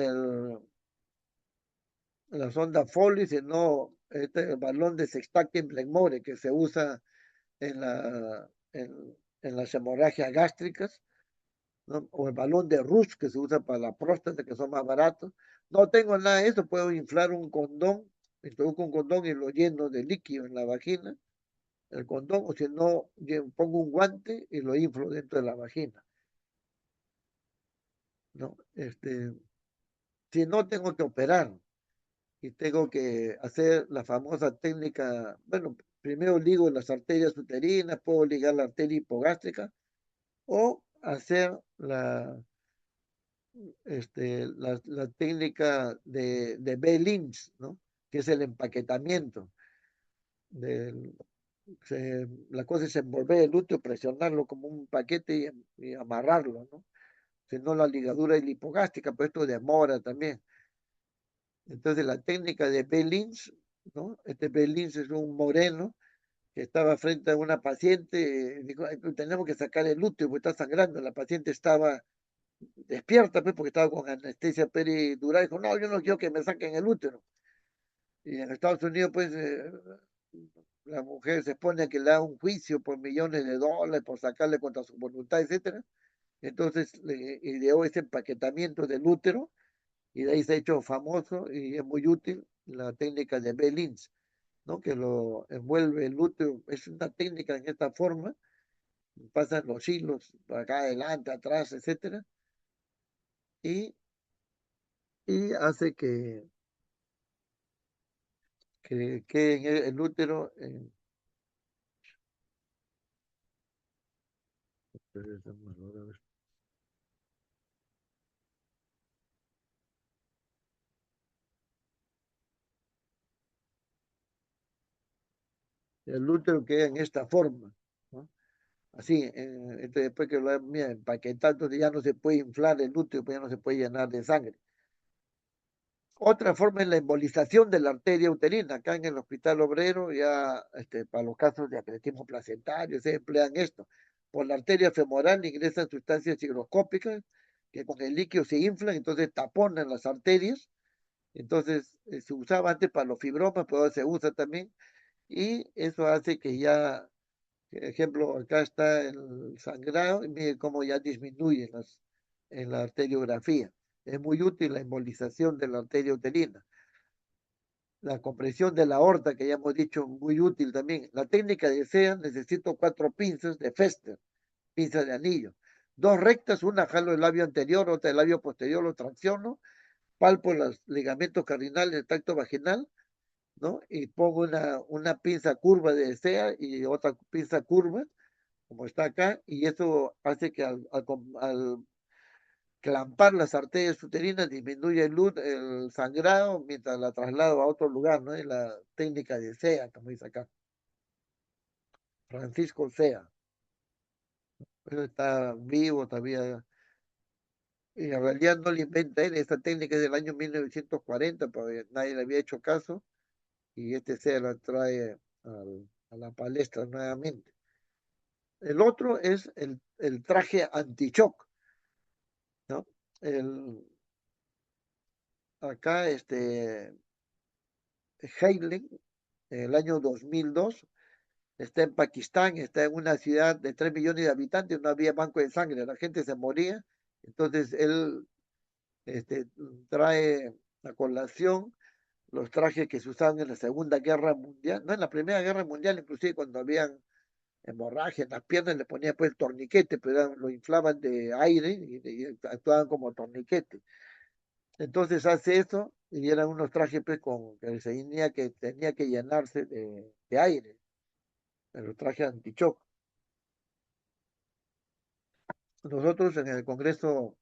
la sonda Foley, sino este balón de Sextuckey-Blackmore que se usa en las hemorragias gástricas, ¿no? O el balón de Rush que se usa para la próstata, que son más baratos. No tengo nada de eso, puedo inflar un condón, introduzco un condón y lo lleno de líquido en la vagina, el condón, o si no, pongo un guante y lo inflo dentro de la vagina, ¿no? Si no, tengo que operar y tengo que hacer la famosa técnica, bueno, primero ligo las arterias uterinas, puedo ligar la arteria hipogástrica o hacer la técnica de Bell-Lynch, ¿no? Que es el empaquetamiento. Del, la cosa es envolver el útero, presionarlo como un paquete y amarrarlo, ¿no? Si no, la ligadura es hipogástrica, pero esto demora también. Entonces, la técnica de Bell-Lynch, ¿no? Este Bell-Lynch es un moreno que estaba frente a una paciente, dijo: "Ay, pues, tenemos que sacar el útero porque está sangrando". La paciente estaba despierta, pues, porque estaba con anestesia peridural. Dijo: "No, yo no quiero que me saquen el útero". Y en Estados Unidos, pues, la mujer se pone a que le da un juicio por millones de dólares por sacarle contra su voluntad, etcétera. Entonces le ideó ese empaquetamiento del útero y de ahí se ha hecho famoso y es muy útil la técnica de Bell-Lynch, ¿no? Que lo envuelve el útero. Es una técnica en esta forma, pasan los hilos por acá adelante, atrás, etcétera, y, y hace que quede el útero el útero queda en esta forma, ¿no? Así, después que lo han empaquetado, entonces ya no se puede inflar el útero, pues ya no se puede llenar de sangre. Otra forma es la embolización de la arteria uterina. Acá en el Hospital Obrero, ya para los casos de atletismo placentario, se emplean esto. Por la arteria femoral ingresan sustancias higroscópicas que con el líquido se inflan, entonces taponan las arterias. Entonces, se usaba antes para los fibromas, pero ahora se usa también. Y eso hace que ya, por ejemplo, acá está el sangrado, y mire cómo ya disminuye en la arteriografía. Es muy útil la embolización de la arteria uterina. La compresión de la aorta, que ya hemos dicho, muy útil también. La técnica de SEA, necesito 4 pinzas de Fester, pinzas de anillo. 2 rectas, una jalo el labio anterior, otra el labio posterior, lo tracciono, palpo los ligamentos cardinales del tracto vaginal, ¿no? Y pongo una pinza curva de SEA y otra pinza curva, como está acá, y eso hace que al clampar las arterias uterinas disminuye el sangrado mientras la traslado a otro lugar, ¿no? Es la técnica de SEA, como dice acá, Francisco SEA. Pero está vivo todavía. Y en realidad no le inventa él, esta técnica es del año 1940, pero nadie le había hecho caso, y SEA la trae a la palestra nuevamente. El otro es el traje anti-shock, ¿no? El, acá, Heilen, en el año 2002, está en Pakistán, está en una ciudad de 3 millones de habitantes, no había banco de sangre, la gente se moría. Entonces él este, trae a colación los trajes que se usaban en la Segunda Guerra Mundial, no en la Primera Guerra Mundial, inclusive cuando habían hemorragia en las piernas, le ponía pues el torniquete, pero lo inflaban de aire y actuaban como torniquete. Entonces hace eso y eran unos trajes pues, que tenía que llenarse de aire, los trajes anti-shock. Nosotros en el Congreso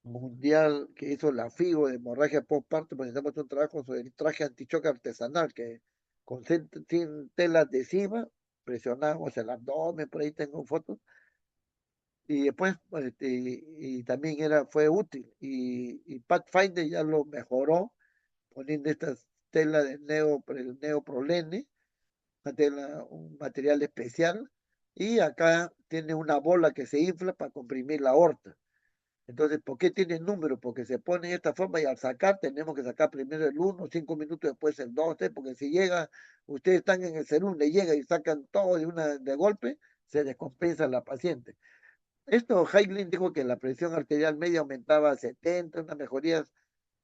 Mundial que hizo la FIGO de hemorragia postparto, presentamos un trabajo sobre el traje anti-shock artesanal que con sin tela adhesiva presionamos el abdomen, por ahí tengo fotos, y después y también fue útil. Y Pathfinder ya lo mejoró poniendo estas telas de neoprolene, un material especial, y acá tiene una bola que se infla para comprimir la aorta. Entonces, ¿por qué tiene número? Porque se pone de esta forma y al sacar tenemos que sacar primero el uno, 5 minutos después el 2, porque si llega, ustedes están en el segundo, le llega y sacan todo de golpe, se descompensa la paciente. Esto, Heiglin dijo que la presión arterial media aumentaba a 70, unas mejorías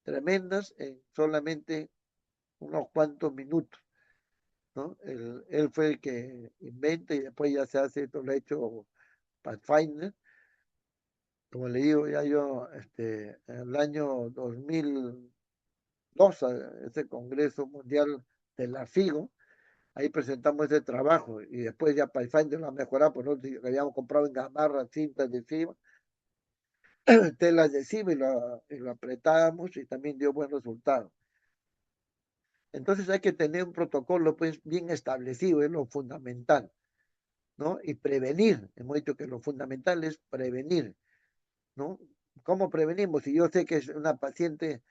tremendas en solamente unos cuantos minutos, ¿no? Él fue el que inventa y después ya se hace, esto lo ha hecho Pathfinder. Como le digo, ya yo, en el año 2002, ese Congreso Mundial de la FIGO, ahí presentamos ese trabajo y después ya Pathfinder lo ha mejorado, pues nosotros habíamos comprado en gamarra cintas de FIBA, telas de FIBA y lo apretábamos y también dio buen resultado. Entonces hay que tener un protocolo pues bien establecido, es lo fundamental, ¿no? Y prevenir, hemos dicho que lo fundamental es prevenir, ¿no? ¿Cómo prevenimos? Si yo sé que es una paciente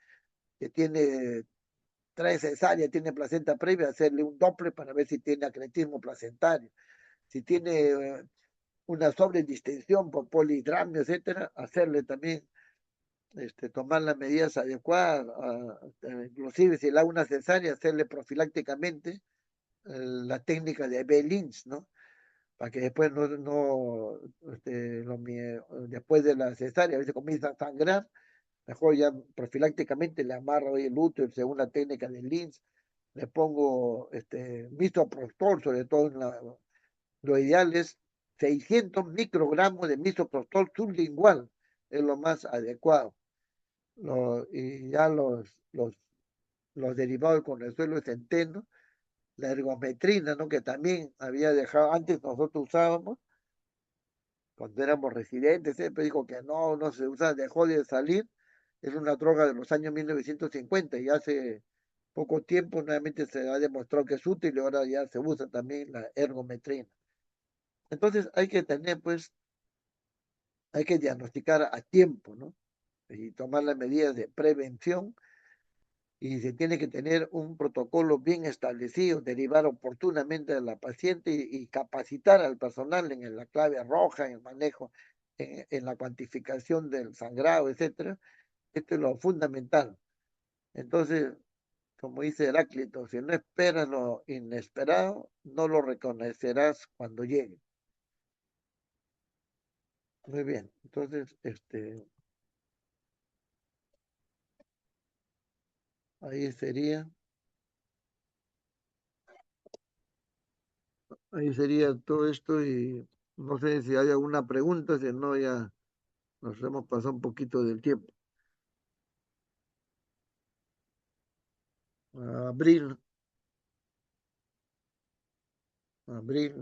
que tiene 3 cesáreas, tiene placenta previa, hacerle un Doppler para ver si tiene acretismo placentario. Si tiene una sobredistensión por polidramio, etcétera, hacerle también, tomar las medidas adecuadas, inclusive si le da una cesárea, hacerle profilácticamente la técnica de B-Lynch, ¿no? Para que después después de la cesárea, a veces comienza a sangrar, mejor ya profilácticamente le amarro ahí el útero según la técnica de Lynch, le pongo misoprostol, sobre todo lo ideal es 600 microgramos de misoprostol sublingual, es lo más adecuado. Y ya los derivados con el suelo de centeno, la ergometrina, ¿no? Que también había dejado, antes nosotros usábamos, cuando éramos residentes, siempre dijo que no se usa, dejó de salir, es una droga de los años 1950 y hace poco tiempo nuevamente se ha demostrado que es útil y ahora ya se usa también la ergometrina. Entonces hay que tener, pues, hay que diagnosticar a tiempo, ¿no? Y tomar las medidas de prevención y se tiene que tener un protocolo bien establecido, derivar oportunamente a la paciente y capacitar al personal en la clave roja, en el manejo, en la cuantificación del sangrado, etcétera. Esto es lo fundamental. Entonces, como dice Heráclito, si no esperas lo inesperado, no lo reconocerás cuando llegue. Muy bien. Entonces, ahí sería todo esto y no sé si hay alguna pregunta, si no ya nos hemos pasado un poquito del tiempo. Abril,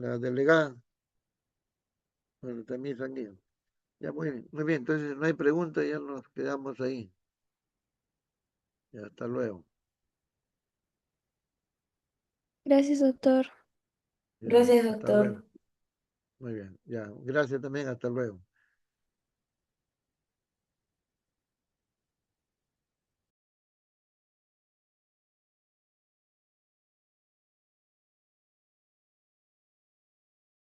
la delegada, bueno, también sanguíneo. Ya, muy bien, entonces no hay pregunta, ya nos quedamos ahí. Ya, hasta luego. Gracias, doctor. Ya, Gracias, hasta luego. doctor. Muy bien, ya, gracias también, hasta luego.